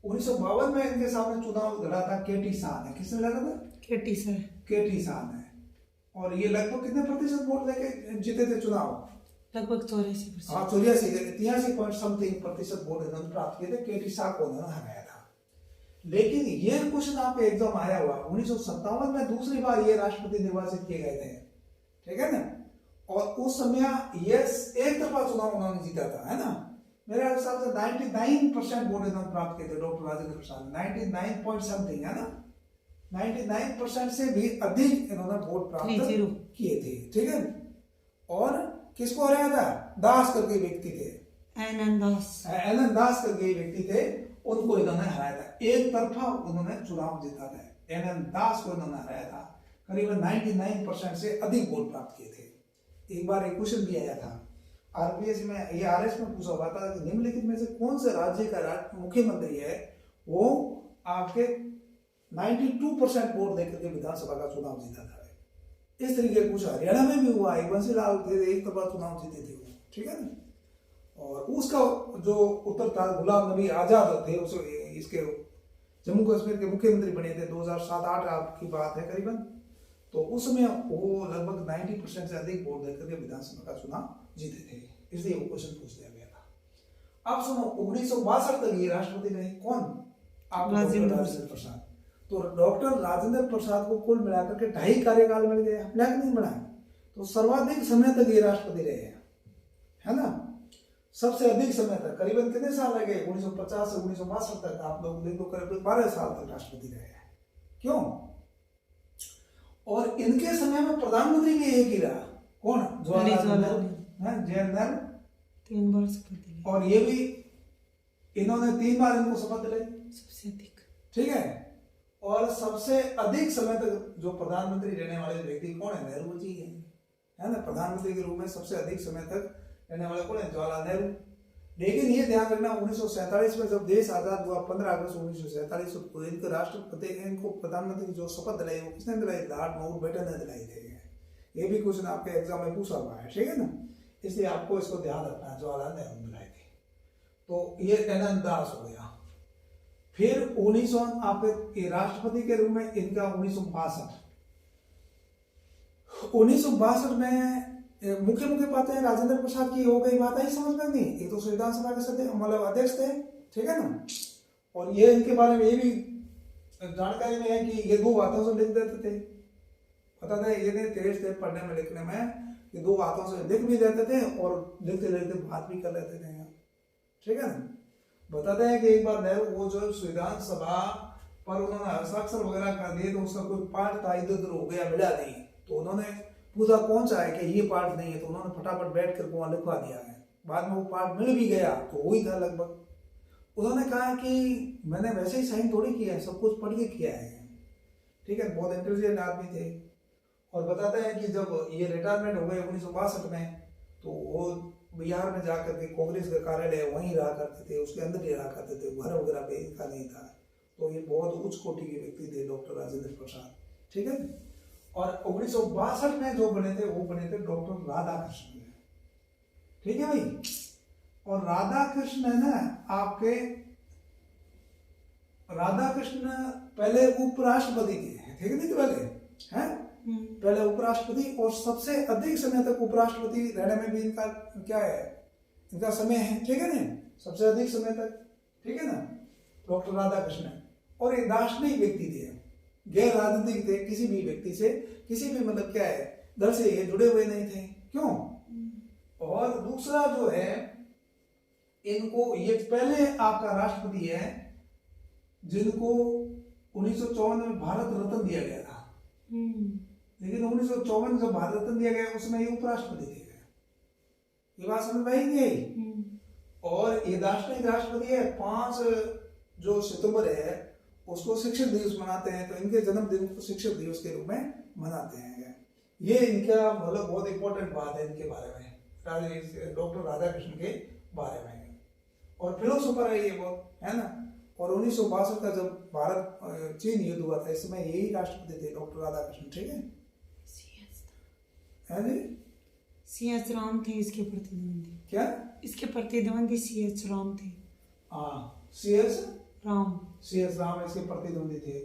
1952 में इनके सामने चुनाव लड़ा था केटी शाह ने। किसने लड़ा था? केटी शाह ने। और ये लगभग कितने प्रतिशत वोट लेके जीते थे चुनाव? लगभग 84%। हाँ, 83 पॉइंट समथिंग प्रतिशत वोट इन्होंने प्राप्त किए थे। केटी शाह को उन्होंने हराया था। लेकिन ये क्वेश्चन आपके एग्जाम आया हुआ 1957 में दूसरी बार ये राष्ट्रपति निर्वाचित किए गए थे, ठीक है ना। और उस समय ये एक तरफा चुनाव उन्होंने जीता था, है ना। मेरे हिसाब से 99% वोट इन्होंने प्राप्त किए थे doctor Rajendra Prasad, 99 point something, है ना। 99% से भी अधिक इन्होंने वोट प्राप्त किए थे, ठीक है। और किसको हराया था? दास करके व्यक्ति थे, एन दास। एलन दास करके ये व्यक्ति थे, उनको इन्होंने हराया था। एक तरफा उन्होंने चुनाव जीता था। एलन दास को इन्होंने हराया था। करीबन 99% से अधिक वोट प्राप्त किए थे। एक बार एक क्वेश्चन भी आया था आरपीएस में, ये आरएस में पूछा हुआ था कि निम्नलिखित में से कौन से राज्य का मुख्यमंत्री है वो आपके 92% वोट देकर के विधानसभा का चुनाव जीता था। इस तरीके कुछ हरियाणा में भी हुआ, एक बंसीलाल थे, एक तरफा चुनाव जीते थे वो, ठीक है ना। और उसका जो उत्तर था गुलाम नबी आजाद थे, उस इसके जम्मू कश्मीर के मुख्यमंत्री बने थे 2007-8 की बात है करीबन। तो उसमें वो लगभग 90% से अधिक वोट देकर के विधानसभा का चुनाव जीते थे, इसलिए वो क्वेश्चन पूछ दिया गया था। अब सुनो, 1962 तक ये राष्ट्रपति रहे कौन? आप राजेंद्र प्रसाद। तो डॉक्टर राजेंद्र प्रसाद को कुल मिलाकर के 2.5 कार्यकाल मिल गया, ब्लैक नहीं बना, तो सर्वाधिक समय तक ये राष्ट्रपति रहे हैं, है ना। सबसे अधिक समय तक करीबन कितने साल लगे? 1950 से 1962 तक आप लोग देखो, करीबन 12 साल तक राष्ट्रपति रहे हैं। क्यों? और इनके समय में प्रधानमंत्री भी एक ही रहा, कौन? जवाहरलाल नेहरू, 3 बार शपथ ली। और ये भी इन्होंने 3 बार इनको शपथ दिलाई, सबसे अधिक, ठीक है। और सबसे अधिक समय तक जो प्रधानमंत्री रहने वाले व्यक्ति कौन है? नेहरू जी है ना। प्रधानमंत्री के रूप में सबसे अधिक समय तक रहने वाले कौन है? जवाहरलाल नेहरू। लेकिन ये ध्यान रखना, 1947 में जब देश आजाद हुआ 15 अगस्त 1947 को इनको राष्ट्रपति, इनको प्रधानमंत्री की जो शपथ दिलाई वो किसने दिलाई? लॉर्ड माउंटबेटन ने दिलाई थी। ये भी क्वेश्चन आपके एग्जाम में पूछा हुआ है, ठीक है ना, इसलिए आपको इसको ध्यान रखना है। जवाहरलाल नेहरू दिलाई थी। तो ये एलन दास हो गया। फिर 1900 आपके राष्ट्रपति के रूप में इनका 1962 में मुख्य बातें राजेंद्र प्रसाद की हो गई, बात आई समझ में नहीं। ये तो विधानसभा के सदस्य मतलब अध्यक्ष थे, ठीक है ना। और ये इनके बारे में ये भी जानकारी में है कि ये 2 बातों से लिख देते थे, पता था ये तेज थे पढ़ने में लिखने में, ये 2 बातों से लिख भी देते थे और लिखते लिखते बात भी कर लेते थे, ठीक है ना। बताते हैं कि एक बार नेहरू वो जो विधानसभा पर उन्होंने हस्ताक्षर वगैरह कर दिए, तो उसका कोई पार्ट था इधर उधर हो गया, मिला नहीं, तो उन्होंने पूछा कौन सा है कि ये पार्ट नहीं है, तो उन्होंने फटाफट बैठ कर वहां लिखवा दिया है। बाद में वो पार्ट मिल भी गया, तो वही था लगभग। उन्होंने कहा कि मैंने वैसे ही साइन थोड़ी किया है, सब कुछ पढ़ के किया है, ठीक है। बहुत इंटेलिजेंट आदमी थे। और बताते हैं कि जब ये रिटायरमेंट हो गए 1962 में, तो वो बिहार में जाकर के कांग्रेस का कार्यालय वहीं रहा करते थे, उसके अंदर ही रहा करते थे, घर वगैरह पे इनका नहीं था। तो ये बहुत उच्च कोटि के व्यक्ति थे डॉक्टर राजेंद्र प्रसाद, ठीक है। और 1962 में जो बने थे वो बने थे डॉक्टर राधाकृष्णन, ठीक है भाई। और राधाकृष्ण है ना आपके, राधाकृष्ण पहले उपराष्ट्रपति थे, ठीक है नहीं, पहले हैं पहले उपराष्ट्रपति, और सबसे अधिक समय तक उपराष्ट्रपति रहने में भी इनका क्या है, इनका समय है, ठीक है ना, सबसे अधिक समय तक, ठीक है ना, डॉक्टर राधाकृष्णन। और एक दार्शनिक व्यक्ति थे, गैर राजनीतिक थे, किसी भी व्यक्ति से किसी भी मतलब क्या है दल से ये जुड़े हुए नहीं थे, क्यों। और दूसरा जो है इनको, ये पहले आपका राष्ट्रपति है जिनको 1954 में भारत रत्न दिया गया था। लेकिन 1954 जब भारत रत्न दिया गया उसमें ये उपराष्ट्रपति थे, ये बात समझ में आई नहीं। और ये दार्शनिक राष्ट्रपति है। 5 जो सितंबर है उसको शिक्षक दिवस मनाते हैं, तो इनके जन्मदिन को शिक्षक दिवस के रूप में मनाते हैं। ये इनका मतलब बहुत इंपॉर्टेंट बात है इनके बारे में, डॉक्टर राधाकृष्णन के बारे में। और फिलोसोफर है ये बहुत, है ना। और 1962 का जब भारत चीन युद्ध हुआ था, इस समय यही राष्ट्रपति थे डॉक्टर राधाकृष्णन, ठीक है जी। सीएच राम थे इसके प्रतिद्वंदी, क्या इसके प्रतिद्वंदी सीएच राम थे। हाँ, सीएच राम इसके प्रतिद्वंदी थे।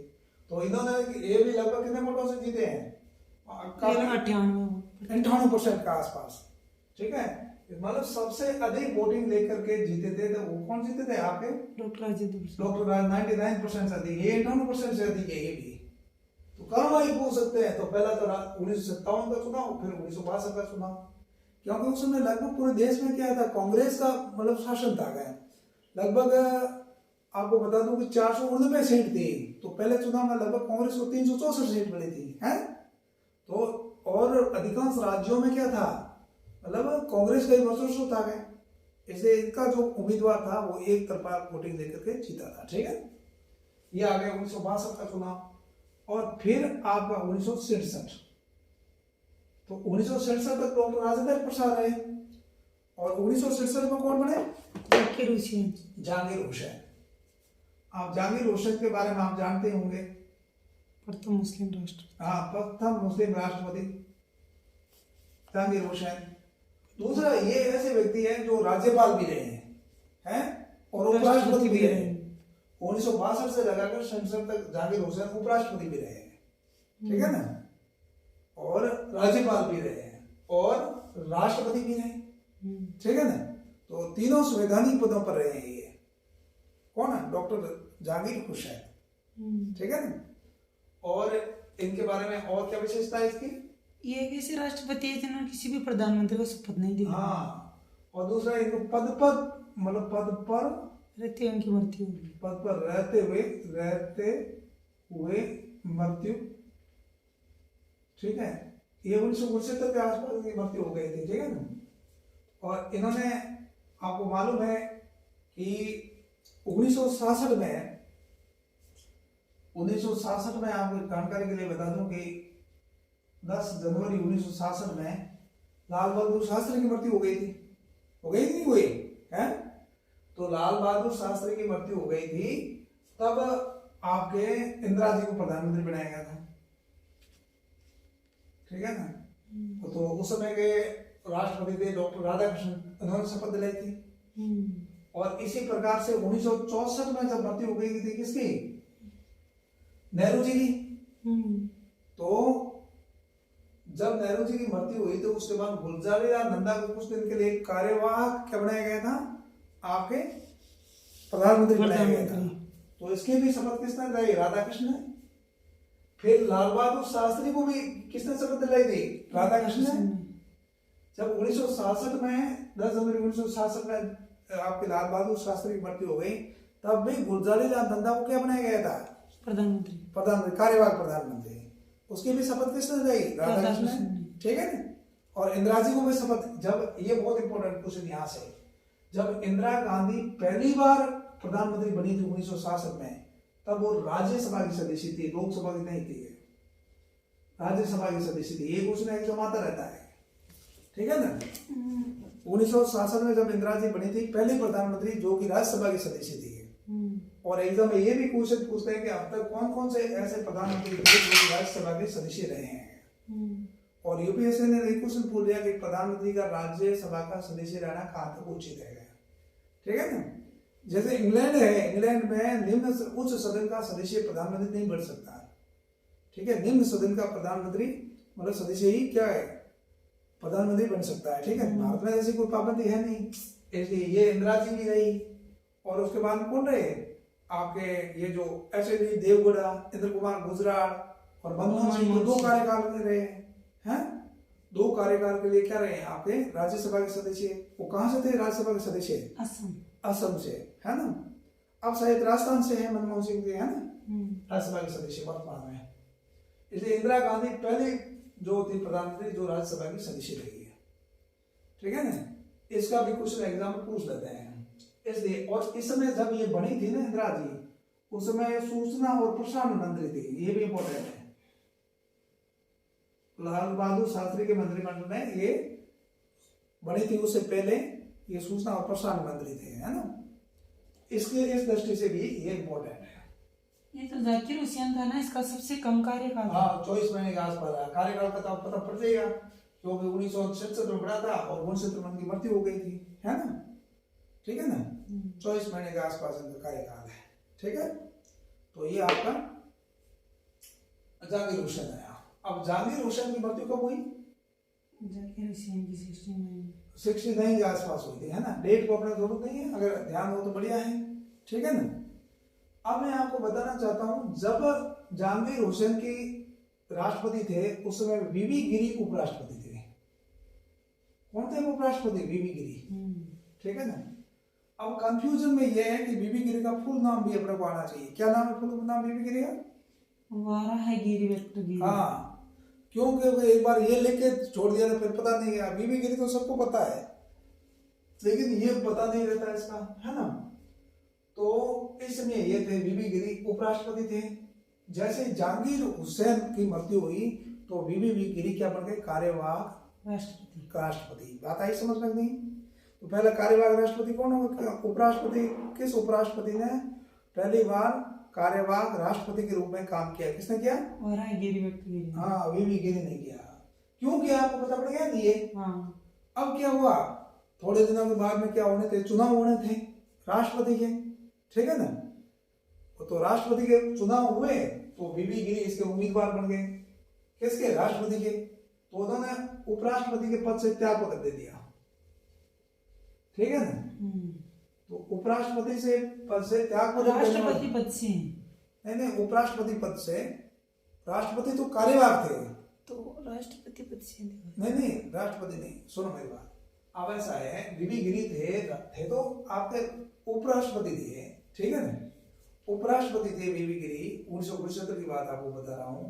तो इन्होंने ये भी लगभग कितने वोटों से जीते हैं? 98% के आसपास, ठीक है। मतलब सबसे अधिक वोटिंग लेकर के जीते थे। तो वो कौन जीते थे आपके? डॉक्टर 99% से अधिक, ये 98% से अधिक है ये भी। तो कार्रवाई पूछ सकते हैं। तो पहला तो 1957 का चुनाव, फिर 1962 का चुनाव, क्योंकि उस समय लगभग पूरे देश में क्या था, कांग्रेस का मतलब शासन था गया। लगभग आपको बता दूं कि 499 सीट थी। तो पहले चुनाव में लगभग कांग्रेस को 364 सीट मिली थी, है। तो और अधिकांश राज्यों में क्या था, मतलब कांग्रेस का ही वर्चस्व था गया, इसलिए इनका जो उम्मीदवार था वो एक तरफा वोटिंग देकर के जीता था। ठीक है, ये आ गया 1962 का चुनाव। और फिर आपका 1967, तो 1967 तक डॉक्टर राजेंद्र प्रसाद रहे और 1967 में कौन बने? जाकिर हुसैन। जहांगीर हुसैन। आप जहांगीर हुसैन के बारे में आप जानते होंगे, प्रथम मुस्लिम राष्ट्र। हाँ, प्रथम मुस्लिम राष्ट्रपति जहांगीर हुसैन। दूसरा, ये ऐसे व्यक्ति हैं जो राज्यपाल भी रहे हैं और उपराष्ट्रपति भी रहे हैं। 1962 से लगाकर 67 तक जहांगीर हुसैन उपराष्ट्रपति भी रहे हैं, ठीक है ना, और राज्यपाल भी रहे हैं और राष्ट्रपति भी रहे, ठीक है ना। तो तीनों संवैधानिक पदों पर रहे हैं ये। कौन है? डॉक्टर जहांगीर हुसैन, ठीक है ना। और इनके बारे में और क्या विशेषता है इसकी? ये एक ऐसे राष्ट्रपति है जिन्होंने किसी भी प्रधानमंत्री को शपथ नहीं दी। हाँ, और दूसरा इनको पद पर रहते हुए उनकी मृत्यु होगी। पद पर रहते हुए मृत्यु, ठीक है। ये 1969 के आसपास इनकी मृत्यु हो गई थी, ठीक है ना। और इन्होंने, आपको मालूम है कि 1966 में आपको जानकारी के लिए बता दूं कि 10 जनवरी 1966 में लाल बहादुर शास्त्री की मृत्यु हो गई थी। हो गई नहीं हुई है? तो लाल बहादुर शास्त्री की मृत्यु हो गई थी, तब आपके इंदिरा जी को प्रधानमंत्री बनाया गया था, ठीक है ना। तो उस समय के राष्ट्रपति थे डॉक्टर राधाकृष्णन, उन्होंने शपथ दिलाई थी। और इसी प्रकार से 1964 में जब मृत्यु हो गई थी किसकी? नेहरू जी की। तो जब नेहरू जी की मृत्यु हुई तो उसके बाद गुलजारीलाल नंदा को कुछ दिन के लिए कार्यवाहक क्या बनाया गया था? आपके प्रधानमंत्री बनाया गया था। तो इसकी भी शपथ किसने दिलाई? राधाकृष्ण ने। फिर लाल बहादुर शास्त्री को भी किसने शपथ दिलाई थी? राधाकृष्ण ने। जब 1966 में 10 जनवरी 1966 में आपके लाल बहादुर शास्त्री की मृत्यु हो गई, तब भी गुलजारीलाल नंदा को क्या बनाया गया था? प्रधानमंत्री, कार्यवाहक प्रधानमंत्री। उसकी भी शपथ किसने दी? राधाकृष्ण ने, ठीक है ना। और इंदिरा जी को भी शपथ, जब, ये बहुत इंपॉर्टेंट क्वेश्चन यहाँ से, जब इंदिरा गांधी पहली बार प्रधानमंत्री बनी थी 1966 में, तब वो राज्यसभा की सदस्य थी, लोकसभा की नहीं थी, राज्यसभा की सदस्य थी। ये क्वेश्चन एग्जाम आता रहता है, ठीक है ना। 1966 में जब इंदिरा जी बनी थी पहली प्रधानमंत्री जो कि राज्यसभा की सदस्य थी। और एग्जाम में ये भी क्वेश्चन पूछते हैं कि अब तक कौन कौन से ऐसे प्रधानमंत्री थे जो कि राज्यसभा के सदस्य रहे हैं। और यूपीएससी ने ये क्वेश्चन पूछ दिया कि प्रधानमंत्री का राज्यसभा का सदस्य रहना कहाँ तक उचित है, ठीक है ना। जैसे इंग्लैंड है, इंग्लैंड में निम्न उच्च सदन का सदस्य प्रधानमंत्री नहीं बन सकता, ठीक है। निम्न सदन का प्रधानमंत्री मतलब सदस्य ही क्या है? प्रधानमंत्री बन सकता है, ठीक है। भारत में ऐसी कोई पाबंदी है नहीं, इसलिए ये इंदिरा जी भी रही। और उसके बाद कौन रहे? आपके ये जो एच.डी. देवगौड़ा, इंद्र कुमार गुजराल और मनमोहन सिंह, 2 कार्यकाल में रहे हैं। 2 कार्यकाल के लिए क्या रहे? आपके राज्यसभा के सदस्य। वो कहाँ से थे राज्यसभा के सदस्य? असम से, है ना। अब शायद राजस्थान से है मनमोहन सिंह जी, है ना, राज्यसभा के सदस्य वर्तमान में। इसलिए इंदिरा गांधी पहले जो थी प्रधानमंत्री जो राज्यसभा की सदस्य रही है, ठीक है ना। इसका भी क्वेश्चन एग्जाम में पूछ लेते हैं इसलिए। और इस समय जब ये बनी थी ना इंदिरा जी, उस समय सूचना और प्रसारण मंत्री थी, ये भी इंपॉर्टेंट है। लाल बहादुर शास्त्री के मंत्रिमंडल में ये बनी थी, उससे पहले ये सूचना और प्रसारण मंत्री थे, है ना। इसके इस दृष्टि से भी ये इंपॉर्टेंट है। ये तो जाकिर हुसैन था ना, इसका सबसे कम कार्यकाल। हाँ, 24 महीने के आसपास कार्यकाल का तो पता पड़ जाएगा, क्योंकि 1966 में बड़ा था और 69 में उनकी मृत्यु हो गई थी, है ना, ठीक है ना। 24 महीने के आसपास इनका कार्यकाल है, ठीक है। तो ये आपका जहांगीर हुसैन आया। अब जहांगीर हुसैन की मृत्यु कब हुई? जाकिर हुसैन की 69 के आसपास हुई थी, है ना। डेट को अपने जरूरत नहीं है, अगर ध्यान हो तो बढ़िया है, ठीक है ना। अब मैं आपको बताना चाहता हूं, जब जहांगीर हुसैन की राष्ट्रपति थे उस समय वीवी गिरी उपराष्ट्रपति थे। कौन थे उपराष्ट्रपति? वीवी गिरी, ठीक है ना। अब कंफ्यूजन में यह है कि वीवी गिरी का फुल नाम भी अपने को आना चाहिए। क्या नाम है फुल नाम वीवी गिरी का? वाराहगिरी वेंकट गिरी। हाँ, क्योंकि एक बार ये लिख के छोड़ दिया तो फिर पता नहीं गया। वीवी गिरी तो सबको पता है, लेकिन ये पता नहीं रहता इसका, है ना। तो इस समय ये थे बीबी गिरी उपराष्ट्रपति थे। जैसे जहांगीर हुसैन की मृत्यु हुई तो बीबी गिरी क्या बन गए, कार्यवाहक राष्ट्रपति। बात आई समझ में नहीं। तो पहला कार्यवाहक राष्ट्रपति कौन होगा, उपराष्ट्रपति। किस उपराष्ट्रपति ने पहली बार कार्यवाहक राष्ट्रपति के रूप में काम किया, किसने किया, हाँ बीबी गिरी ने किया। क्यों किया आपको पता पड़ गया दिए। अब क्या हुआ, थोड़े दिनों के बाद में क्या होने थे, चुनाव होने थे राष्ट्रपति के, ठीक है ना। तो राष्ट्रपति के चुनाव हुए तो बीबी गिरी इसके उम्मीदवार बन गए, किसके, राष्ट्रपति के। तो उन्होंने उपराष्ट्रपति के पद से त्याग पत्र दे दिया, ठीक है ना। तो उपराष्ट्रपति से पद से त्याग पत्र, राष्ट्रपति पद से नहीं, उपराष्ट्रपति पद से, राष्ट्रपति तो कार्यवाहक थे, तो राष्ट्रपति पद से नहीं राष्ट्रपति नहीं, सुनो मेरी बात। अब ऐसा है, बीबी गिरी थे तो आपके उपराष्ट्रपति थे, ठीक है ना। उपराष्ट्रपति थे बीबी गिरी। 1975 की बात आपको बता रहा हूं,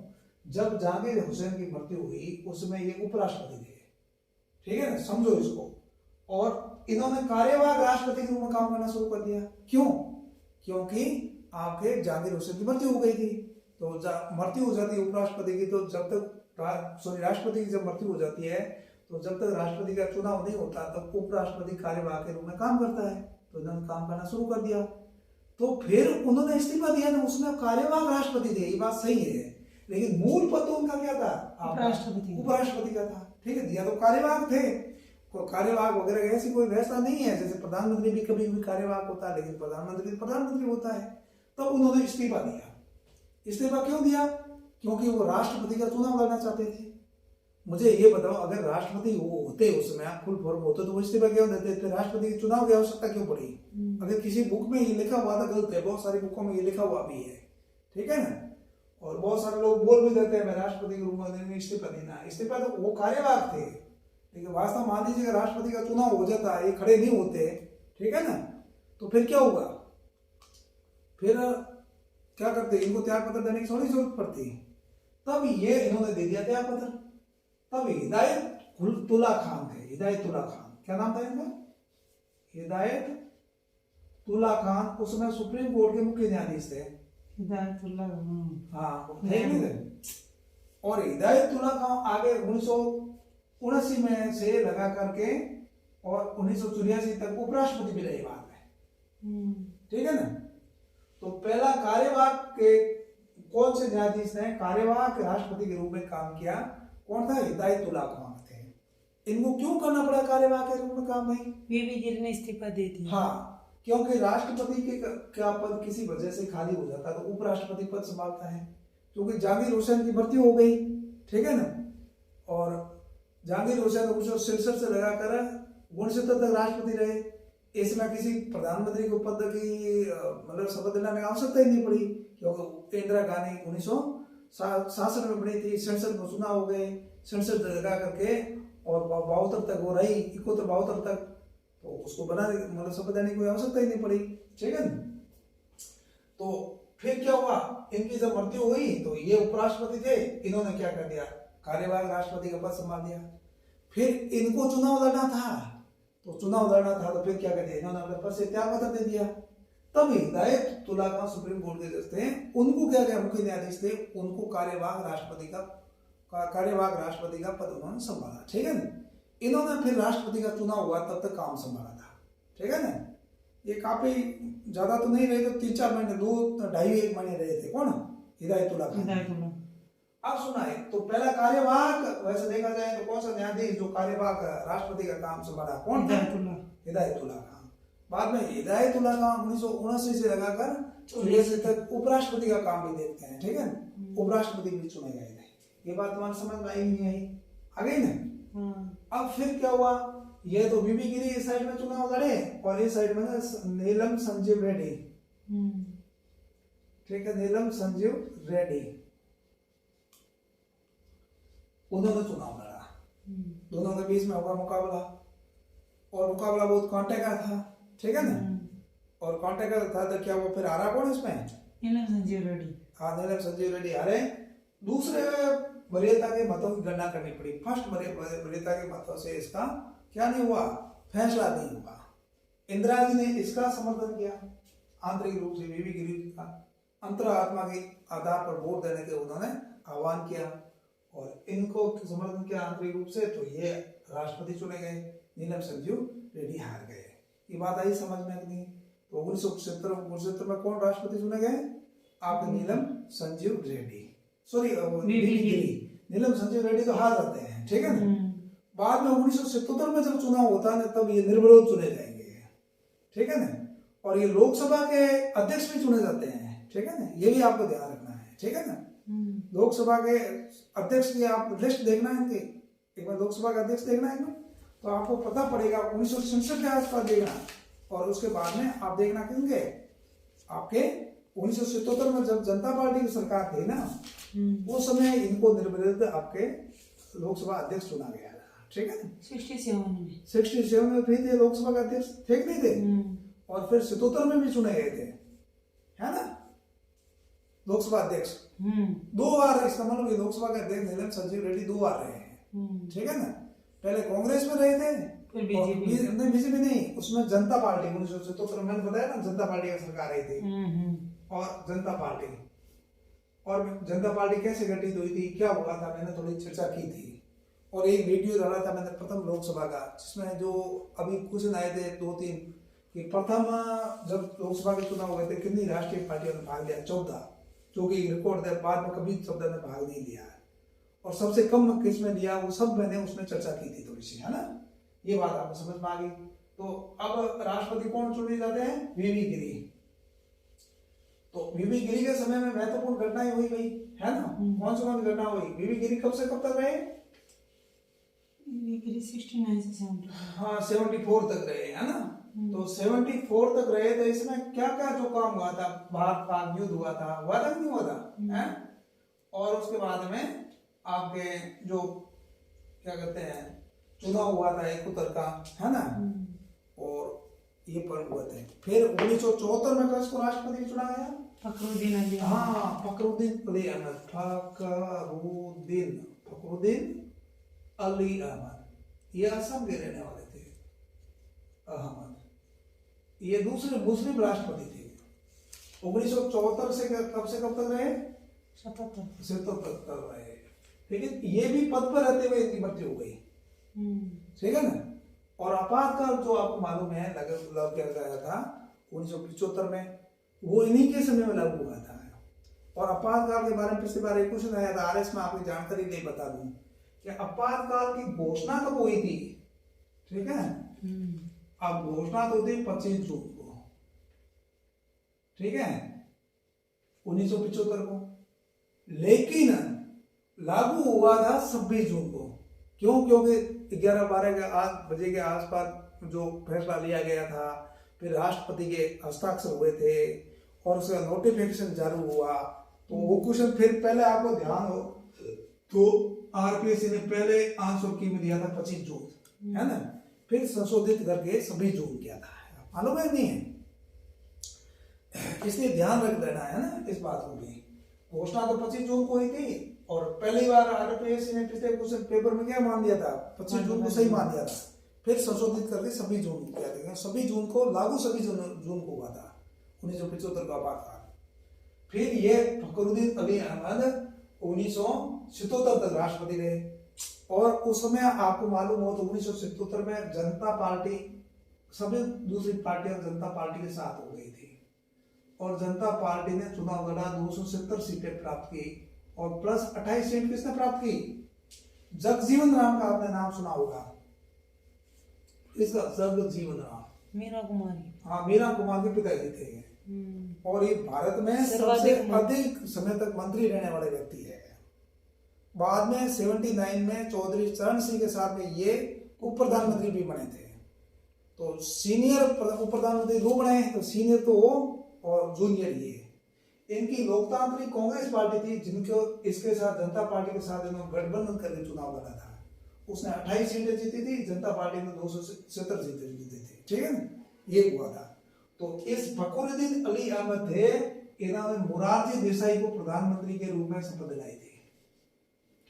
जब जहांगीर हुसैन की मृत्यु हुई उसमें ये उपराष्ट्रपति थे, ठीक है ना, समझो इसको। और इन्होंने कार्यवाहक राष्ट्रपति के रूप में काम करना शुरू कर दिया। क्यों, क्योंकि आपके जहांगीर हुसैन की मृत्यु हो गई थी। तो मृत्यु हो जाती है उपराष्ट्रपति की, तो जब तक राष्ट्रपति की जब मृत्यु हो जाती है तो जब तक राष्ट्रपति का चुनाव नहीं होता तब उपराष्ट्रपति कार्यवाहक के रूप में काम करता है। तो इन्होंने काम करना शुरू कर दिया। तो फिर उन्होंने इस्तीफा दिया ना, उसमें कार्यवाहक राष्ट्रपति थे, ये बात सही है, लेकिन मूल पद तो उनका क्या था, उपराष्ट्रपति का था, ठीक है। दिया तो कार्यवाहक थे, कार्यवाहक वगैरह ऐसी कोई व्यवस्था नहीं है। जैसे प्रधानमंत्री भी कभी भी कार्यवाहक होता है, लेकिन प्रधानमंत्री होता है। तब उन्होंने इस्तीफा दिया। इस्तीफा क्यों दिया, क्योंकि वो राष्ट्रपति का चुनाव लड़ना चाहते थे। मुझे ये बताओ, अगर राष्ट्रपति वो होते उसमें फुल फॉर्म होते तो वो इस्तीफा क्यों देते थे, राष्ट्रपति के चुनाव की आवश्यकता क्यों पड़ी। अगर किसी बुक में ये लिखा हुआ था, गलत है, बहुत सारी बुकों में ये लिखा हुआ भी है, ठीक है ना। और बहुत सारे लोग बोल भी देते हैं मैं राष्ट्रपति के रूप में इस्तीफा देना। इस्तीफा तो वो कार्यवाहक थे, लेकिन वास्तव मान लीजिए राष्ट्रपति का चुनाव हो जाता, ये खड़े नहीं होते, ठीक है ना, तो फिर क्या होगा, फिर क्या करते, इनको त्याग पत्र देने की थोड़ी जरूरत पड़ती। तब ये इन्होंने दे दिया त्याग पत्र। तब हिदायतुल्ला खान थे, हिदायतुल्ला खान, क्या नाम था इनका, हिदायतुल्ला खान। उसमें सुप्रीम कोर्ट के मुख्य न्यायाधीश थे हिदायतुल्ला, हाँ थे। और हिदायतुल्ला खान आगे 1979 में से लगा करके और 1984 तक उपराष्ट्रपति भी रहे बाद में, ठीक है ना। तो पहला कार्यवाहक के कौन से न्यायाधीश ने कार्यवाहक राष्ट्रपति के रूप में काम किया, कौन था, हिदायतुल्ला खान थे। इनको क्यों करना पड़ा कार्यवाहक के रूप में काम, भाई बीबी गिरी ने इस्तीफा दे दिया। हाँ, क्योंकि राष्ट्रपति के क्या पद किसी वजह से खाली हो जाता तो उपराष्ट्रपति पद संभालता है। क्योंकि जहांगीर हुसैन की मृत्यु हो गई, ठीक है ना। और जहांगीर हुसैन 1967 से लगाकर 69 तक राष्ट्रपति रहे। इसमें किसी प्रधानमंत्री को पद की मतलब शपथ दिलाने की आवश्यकता ही नहीं पड़ी, क्योंकि इंदिरा गांधी 1967 में बनी थी। 67 में चुनाव हो गए, 67 लगा करके और 72 तक वो रही, 71-72 तक, तो उसको बनाने मतलब शपथ देने की कोई आवश्यकता ही नहीं पड़ी, ठीक है ना। तो फिर क्या हुआ, इनकी जब मृत्यु हुई तो ये उपराष्ट्रपति थे, इन्होंने क्या कर दिया, कार्यवाहक राष्ट्रपति का पद संभाल दिया। फिर इनको चुनाव लड़ना था, तो चुनाव लड़ना था तो फिर क्या कर दिया, इन्होंने अपने पद से त्याग पत्र दे दिया। तब हिदायतुल्ला खान सुप्रीम कोर्ट के जज थे, उनको क्या क्या मुख्य न्यायाधीश थे, उनको कार्यवाहक राष्ट्रपति का पद उन्होंने संभाला, ठीक है ना। इन्होंने फिर राष्ट्रपति का चुनाव हुआ तब तक काम संभाला था, ठीक है ना। ये काफी ज्यादा तो नहीं रहे, तो 3-4 महीने, 2-2.5-1 महीने रहे थे। कौन, हिदायतुल्ला खान। अब सुना है, तो पहला कार्यवाहक वैसे देखा जाए तो कौन सा न्यायाधीश जो कार्यवाहक राष्ट्रपति का काम संभाला, कौन था, हिदायतुल्ला खान। बाद में हिदायतुल्ला खान 1979 से लगाकर 84 तक उपराष्ट्रपति का काम भी देखते हैं, ठीक है ना। उपराष्ट्रपति भी चुने गए थे। ये बात तुम्हारी समझ में आई नहीं आई, आ गई ना। अब फिर क्या हुआ, ये तो बीबी गिरी इस साइड में चुनाव लड़े और इस साइड में ना नीलम संजीव रेड्डी, ठीक है, नीलम संजीव रेड्डी, उन्होंने चुनाव लड़ा। दोनों के बीच में होगा मुकाबला, और मुकाबला बहुत कांटे का था, ठीक है ना। और कांटे का था तो क्या वो फिर हारा कौन इसमें, नीलम संजीव रेड्डी। हाँ, नीलम संजीव रेड्डी हारे। दूसरे वरीयता के मतों की गणना करनी पड़ी। फर्स्ट वरीयता के मतों से इसका क्या नहीं हुआ, फैसला नहीं हुआ। इंदिरा जी ने इसका समर्थन किया, आंतरिक रूप से वीवी गिरी का अंतरात्मा के आधार पर वोट देने के उन्होंने आह्वान किया और इनको समर्थन किया आंतरिक रूप से, तो ये राष्ट्रपति चुने गए। नीलम संजीव रेड्डी हार गए। ये बात आई समझ में कि नहीं? तो 1975 में कौन राष्ट्रपति चुने गए? आपके नीलम संजीव रेड्डी, सॉरी वीवी गिरी। नीलम संजीव रेड्डी तो हार जाते हैं, ठीक है ना। बाद में 1977 में जब चुनाव होता है ना, तब ये निर्विरोध चुने जाएंगे, ठीक है ना। और ये लोकसभा के अध्यक्ष भी चुने जाते हैं, ठीक है ना। ये भी आपको ध्यान रखना है, ठीक है ना। लोकसभा के अध्यक्ष की आप लिस्ट देखना है इनकी, एक बार लोकसभा का अध्यक्ष देखना है, तो आपको पता पड़ेगा 1967 के आसपास देखना, और उसके बाद में आप देखना किनके, आपके 1977 में जब जनता पार्टी की सरकार थी ना, उस समय इनको निर्विरोध आपके लोकसभा अध्यक्ष चुना गया था, ठीक है। 67 में भी थे लोकसभा का अध्यक्ष, ठीक नहीं थे? और फिर 77 में भी चुने गए थे, है ना, लोकसभा अध्यक्ष 2 बार। इसका मतलब ये लोकसभा के अध्यक्ष नीलम संजीव रेड्डी 2 बार रहे हैं, ठीक है ना। पहले कांग्रेस में रहे थे, फिर बीजेपी नहीं, उसमें जनता पार्टी 1977 में बताया ना, जनता पार्टी की सरकार रही थी। और जनता पार्टी कैसे गठित हुई थी, क्या हुआ था, मैंने थोड़ी चर्चा की थी। और एक वीडियो डाला था मैंने प्रथम लोकसभा का, जिसमें जो अभी क्वेश्चन आए थे 2-3 कि प्रथम जब लोकसभा के चुनाव हुए थे कितनी राष्ट्रीय पार्टियों ने भाग लिया? 14, जो कि रिकॉर्ड है, बाद में कभी 14 ने भाग नहीं लिया है। और सबसे कम किसमें लिया, वो सब मैंने उसमें चर्चा की थी थोड़ी सी, है ना। ये बात आपको समझ में आ गई। तो अब राष्ट्रपति कौन चुने जाते हैं? वीवी गिरी। तो वीवी गिरी के समय में महत्वपूर्ण घटनाएं हुई भाई, है ना। कौन सी घटना हुई? वीवी गिरी कब से कब तक रहे? 69 से 70। हाँ, 74 तक रहे, है ना। तो 74 तक रहे थे। इसमें क्या क्या जो काम हुआ था? भारत पाक युद्ध हुआ था कि नहीं हुआ था, है? और उसके बाद में आपके जो क्या कहते हैं चुनाव हुआ था 71 का, है ना। और ये पर्व हुए थे। फिर 1974 में किसको राष्ट्रपति चुना गया? फखरुद्दीन अली। हाँ, फखरुद्दीन अली अहमद। फखरुद्दीन अली अहमद, ये असम के रहने वाले थे। अहमद ये दूसरे मुस्लिम राष्ट्रपति थे। 1974 से कब तक रहे? 77 तक रहे, ठीक है। ये भी पद पर रहते हुए इनकी मृत्यु हो गई, ठीक है ना। और आपातकाल जो आपको मालूम है लागू किया गया था 1975 में, वो इन्हीं के समय में लागू हुआ था। और आपातकाल के बारे में पिछली बार एक क्वेश्चन आया था आरएस में, आपकी जानकारी ले बता दूं कि आपातकाल की घोषणा कब हुई थी, ठीक है। अब घोषणा तो थी 25 जून को, ठीक है, 1975 को, लेकिन लागू हुआ था 26 जून को। क्यों? क्योंकि 11-12 बजे के आसपास जो फैसला लिया गया था, फिर राष्ट्रपति के हस्ताक्षर हुए थे और उसका नोटिफिकेशन जारी हुआ। तो वो क्वेश्चन फिर पहले आपको ध्यान हो तो आरपीएससी ने पहले आंसर की में दिया था 25 जून, है ना। फिर संशोधित करके 26 जून किया था, मालूम है नहीं है? इसलिए ध्यान रख देना है ना इस बात को भी। घोषणा तो 25 जून को हुई थी और पहली बार आरपीएससी ने पिछले क्वेश्चन पेपर में क्या मान दिया था? 25 जून को सही मान दिया था। फिर संशोधित करके 26 जून को किया था। 26 जून को लागू 26 जून को हुआ था 1975 का आपातकाल। फिर ये फखरुद्दीन अली अहमद 1977 तक राष्ट्रपति रहे। और उस समय आपको मालूम हो तो 1977 में जनता पार्टी सभी दूसरी पार्टियां जनता पार्टी के साथ हो गई थी और जनता पार्टी ने चुनाव लड़ा, 270 सीटें प्राप्त की और प्लस 28 सीट किसने प्राप्त की? जगजीवन राम का आपने नाम सुना होगा, इसका जगजीवन राम, मीरा कुमारी। हाँ, मीरा कुमार के पिताजी थे और ये भारत में सबसे अधिक समय तक मंत्री रहने वाले व्यक्ति है। बाद में 79 में चौधरी चरण सिंह के साथ में ये उप प्रधानमंत्री भी बने थे। तो सीनियर उप प्रधानमंत्री दो बने, तो सीनियर तो वो और जूनियर ये। इनकी लोकतांत्रिक कांग्रेस पार्टी थी जिनको इसके साथ जनता पार्टी के साथ इन्होंने गठबंधन करके चुनाव लड़ा था। उसने 28 सीटें जीती थी, जनता पार्टी ने 270 सीटें जीती थी, ठीक है ना। ये हुआ था। तो इस फखरुद्दीन अली अहमद थे, इन्होंने मोरारजी देसाई को प्रधानमंत्री के रूप में शपथ दिलाई थी,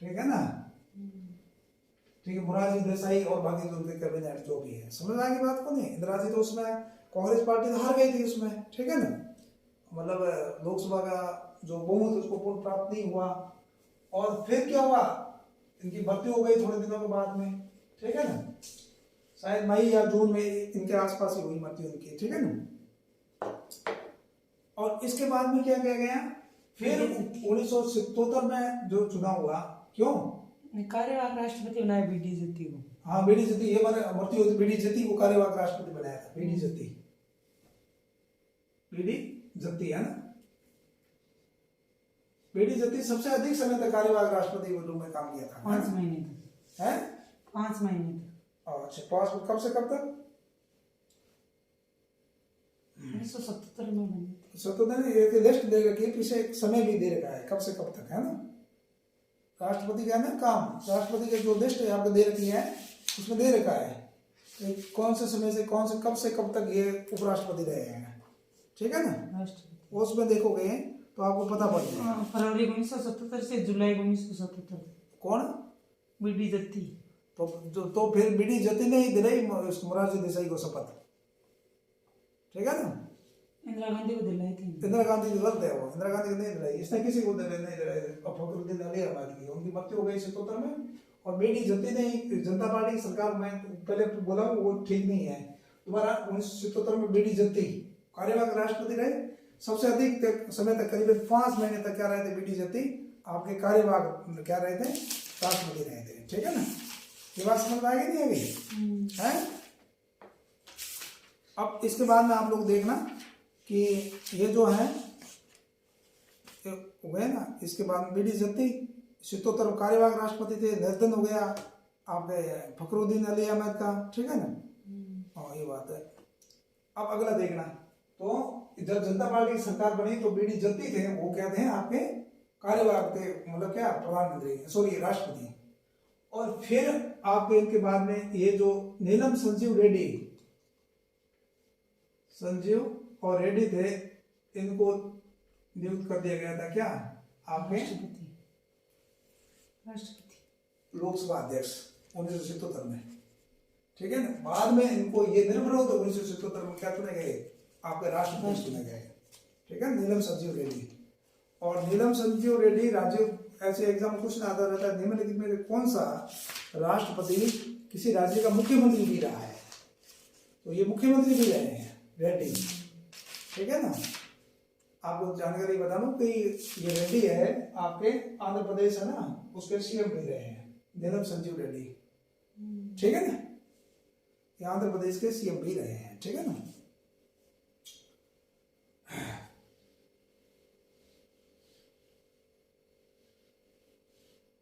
ठीक है ना। ठीक है, मोरारजी देसाई और बाकी जो उनके कैबिनेट जो भी है, समझ आ गई बात को नहीं। इंदिरा जी तो उसमें कांग्रेस पार्टी तो हार गई थी उसमें, ठीक है ना, मतलब लोकसभा का जो बहुमत उसको पूर्ण प्राप्त नहीं हुआ। और फिर क्या हुआ, इनकी मृत्यु हो गई थोड़े दिनों के बाद में, ठीक है ना, शायद मई या जून में इनके आसपास ही हुई मृत्यु इनकी, ठीक है ना। और इसके बाद में क्या किया गया, फिर 1977 में जो चुनाव हुआ, क्यों कार्यवाहक राष्ट्रपति बनाया बीडी जत्ती को। हाँ, बीडी जत्ती, ये बार मृत्यु होती, बीडी जत्ती को कार्यवाहक राष्ट्रपति बनाया था, बीडी जत्ती, बीडी जत्ती है ना, बीडी जत्ती सबसे अधिक समय तक कार्यवाहक राष्ट्रपति के रूप में काम किया था, 5 महीने तक है 5 महीने तक। अच्छा, 5 कब से कब तक, 1977 में बने थे। 77 ने एक लिस्ट दे रखी है, पीछे एक समय भी दे रखा है कब से कब तक, है ना। राष्ट्रपति का ना काम, राष्ट्रपति की जो लिस्ट है आपको दे रखी है, उसमें दे रखा है कि कौन से समय से कब से कब तक ये उपराष्ट्रपति रहे हैं, ठीक है ना। राष्ट्रपति उसमें देखोगे तो आपको पता पड़ जाएगा। फरवरी 1977 से जुलाई 1977 कौन, बीडी जत्ती। तो फिर बीडी जत्ती ने ही दिलाई मोरारजी देसाई को शपथ, ठीक है ना। इंदिरा गांधी को दिलाई थी। इंदिरा गांधी की गलत है वो, इंदिरा गांधी को नहीं दिलाई, इसने किसी को नहीं दिलाई, फखरुद्दीन अली अहमद की, उनकी मृत्यु हो गई 77 में। और बीडी जत्ती ने जनता पार्टी की सरकार में, पहले बोला वो ठीक नहीं है, दोबारा 1977 में बीडी जत्ती कार्यवाहक राष्ट्रपति रहे, सबसे अधिक समय तक करीब 5 महीने तक क्या रहे थे बीडी जत्ती, आपके कार्यवाहक क्या रहे थे, राष्ट्रपति रहे थे, ठीक है ना। ये बात समझ में आ गई नहीं आ गई है। अब इसके बाद में आप लोग देखना कि ये जो है हो गए ना, इसके बाद बीडी जत्ती 77 कार्यवाहक राष्ट्रपति थे, निर्धन हो गया आपके फखरुद्दीन अली अहमद का, ठीक है ना। हाँ, ये बात है। अब अगला देखना, तो जब जनता पार्टी की सरकार बनी तो बीडी जत्ती थे, वो क्या थे आपके कार्यवाहक थे, मतलब क्या प्रधानमंत्री, सॉरी राष्ट्रपति। और फिर आपके इनके बाद में ये जो नीलम संजीव रेड्डी, संजीव और रेड्डी थे, इनको नियुक्त कर दिया गया था क्या आपके राष्ट्रपति लोकसभा अध्यक्ष 1977 में, ठीक है ना। बाद में इनको ये निर्विरोध 1977 में क्या चुने गए, आपके राष्ट्रपति चुने गए, ठीक है, नीलम संजीव रेड्डी। और नीलम संजीव रेड्डी राजीव, ऐसे एग्जाम क्वेश्चन आता रहता है, निम्नलिखित में कौन सा राष्ट्रपति किसी राज्य का मुख्यमंत्री भी रहा है, तो ये मुख्यमंत्री भी रहे हैं रेड्डी, ठीक है ना। आपको जानकारी बता दूं कि ये रेड्डी है आपके आंध्र प्रदेश है ना, उसके सीएम भी रहे हैं, नीलम संजीव रेड्डी, ठीक है ना, ये आंध्र प्रदेश के सीएम भी रहे हैं, ठीक है ना।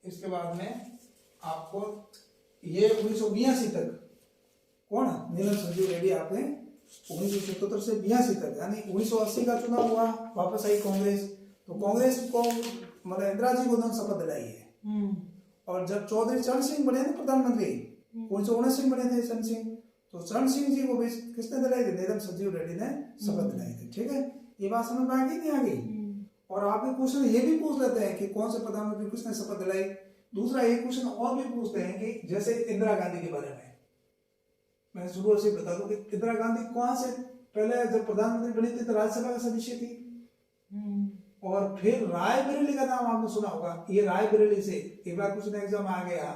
इसके बाद में आपको ये 1982 तक कौन, नीलम संजीव रेड्डी आपने 1977 से 82 तक, यानी 1980 का चुनाव हुआ, वापस आई कांग्रेस, तो कांग्रेस को मतलब इंदिरा जी को शपथ दिलाई है। और जब चौधरी चरण सिंह बने ना प्रधानमंत्री, 1979 बने थे चरण सिंह, तो चरण सिंह जी को भी किसने दिलाई थी, नीलम संजीव रेड्डी ने शपथ दिलाई थी, ठीक है। ये बात समझ में आ गई नहीं आ गई। और आपके क्वेश्चन ये भी पूछ लेते हैं कि कौन से प्रधानमंत्री किसने शपथ दिलाई। दूसरा एक क्वेश्चन और भी पूछते हैं कि जैसे इंदिरा गांधी के बारे में मैं शुरू से बता दूं कि इंदिरा गांधी कौन से पहले जब प्रधानमंत्री बनी थी तो राज्यसभा का सदस्य थी, और फिर रायबरेली का नाम आपने सुना होगा। ये रायबरेली से एक बार क्वेश्चन एग्जाम आ गया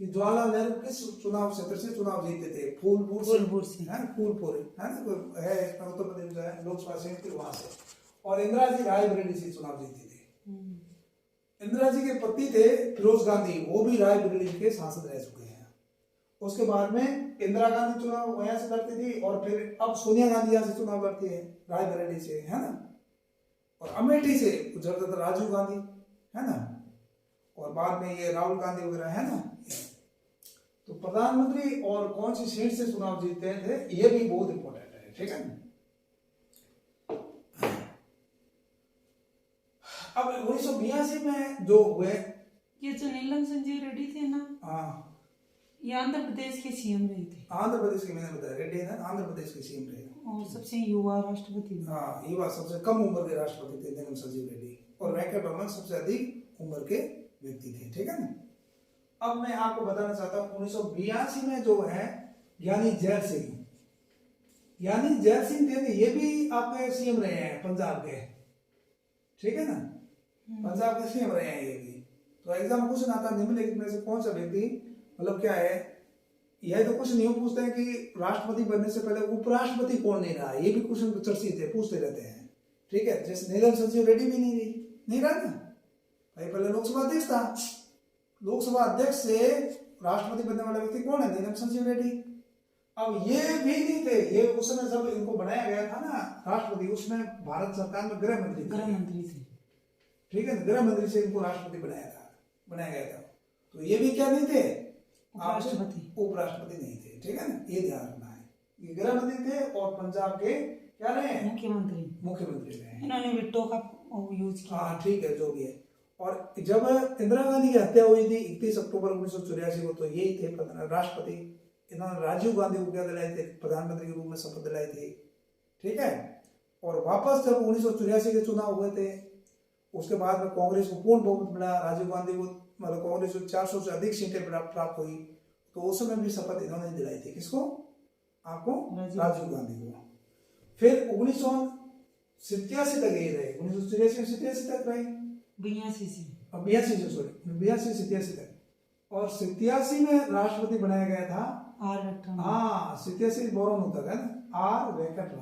कि जवाहरलाल नेहरू किस चुनाव क्षेत्र से चुनाव जीते थे, फूलपुर से है, फूलपुर है ना, है उत्तर प्रदेश जो है लोकसभा सीट वहां से, और इंदिरा जी रायबरेली से चुनाव जीती थी। इंदिरा जी के पति थे फिरोज गांधी, वो भी रायबरेली के सांसद रह चुके हैं। उसके बाद में इंदिरा गांधी चुनाव वहां से लड़ती थी, और फिर अब सोनिया गांधी यहाँ से चुनाव लड़ती है रायबरेली से, है ना। और अमेठी से गुजरता था राजीव गांधी, है ना, और बाद में ये राहुल गांधी वगैरह, है ना। तो प्रधानमंत्री और कौन सी सीट से चुनाव जीतते थे ये भी बहुत इंपॉर्टेंट है, ठीक है। अब 1982 में जो हुए, ये जो नीलम संजीव रेड्डी थे ना, हाँ, ये आंध्र प्रदेश के सीएम रहे थे। आंध्र प्रदेश के, मैंने बताया रेड्डी है ना, आंध्र प्रदेश के सीएम रहे, और सबसे युवा राष्ट्रपति। हाँ, ये बात सबसे कम उम्र के राष्ट्रपति थे नीलम संजीव रेड्डी, और वेंकट रमन सबसे अधिक उम्र के व्यक्ति थे, ठीक है ना। अब मैं आपको बताना चाहता हूँ 1982 में जो है ज्ञानी जैल सिंह, यानी जैल सिंह थे, ये भी आपके सीएम रहे हैं पंजाब के, ठीक है ना, पंजाब के सीएम रहे हैं ये भी। तो एग्जाम में क्वेश्चन आता है निम्नलिखित में से कौन सा व्यक्ति, मतलब क्या है, यह तो कुछ नहीं पूछते हैं कि राष्ट्रपति बनने से पहले उपराष्ट्रपति कौन नहीं रहा, ये भी क्वेश्चन चर्चित है, पूछते रहते हैं, ठीक है। जैसे नीलम संजीव रेड्डी भी नहीं रहा ना भाई, पहले लोकसभा अध्यक्ष था, लोकसभा अध्यक्ष से राष्ट्रपति बनने वाला व्यक्ति कौन है, नीलम संजीव रेड्डी। अब ये भी नहीं थे, ये उस समय जब इनको बनाया गया था ना राष्ट्रपति, उसमें भारत सरकार में गृह मंत्री थे, ठीक है, गृह मंत्री से इनको राष्ट्रपति बनाया गया था। तो ये भी क्या नहीं थे, उपराष्ट्रपति नहीं थे, ठीक है ना, ये ध्यान रखना है। ये गृह मंत्री थे और पंजाब के क्या रहे, मुख्यमंत्री रहे। इन्होंने विट्टो का यूज किया। हाँ ठीक है, जो भी है। और जब इंदिरा गांधी की हत्या हुई थी 31 अक्टूबर 1984 को, तो यही थे राष्ट्रपति। इन्होंने राजीव गांधी को क्या दिलाई थे, प्रधानमंत्री के रूप में शपथ दिलाई थी, ठीक है। और वापस जब 1984 के चुनाव हुए थे, उसके बाद में कांग्रेस को पूर्ण बहुमत मिला, राजीव गांधी को मतलब कांग्रेस को 400 से अधिक सीटें प्राप्त हुई, तो उस समय भी शपथ इन्होंने दिलाई थी, किसको, आपको, राजीव गांधी को। फिर 1987 तक यही रहे, 1987 तक रहे, 82 तक। और 87 में राष्ट्रपति बनाया गया था हाँ 87 बोरोन होता है ना, आर वेंकट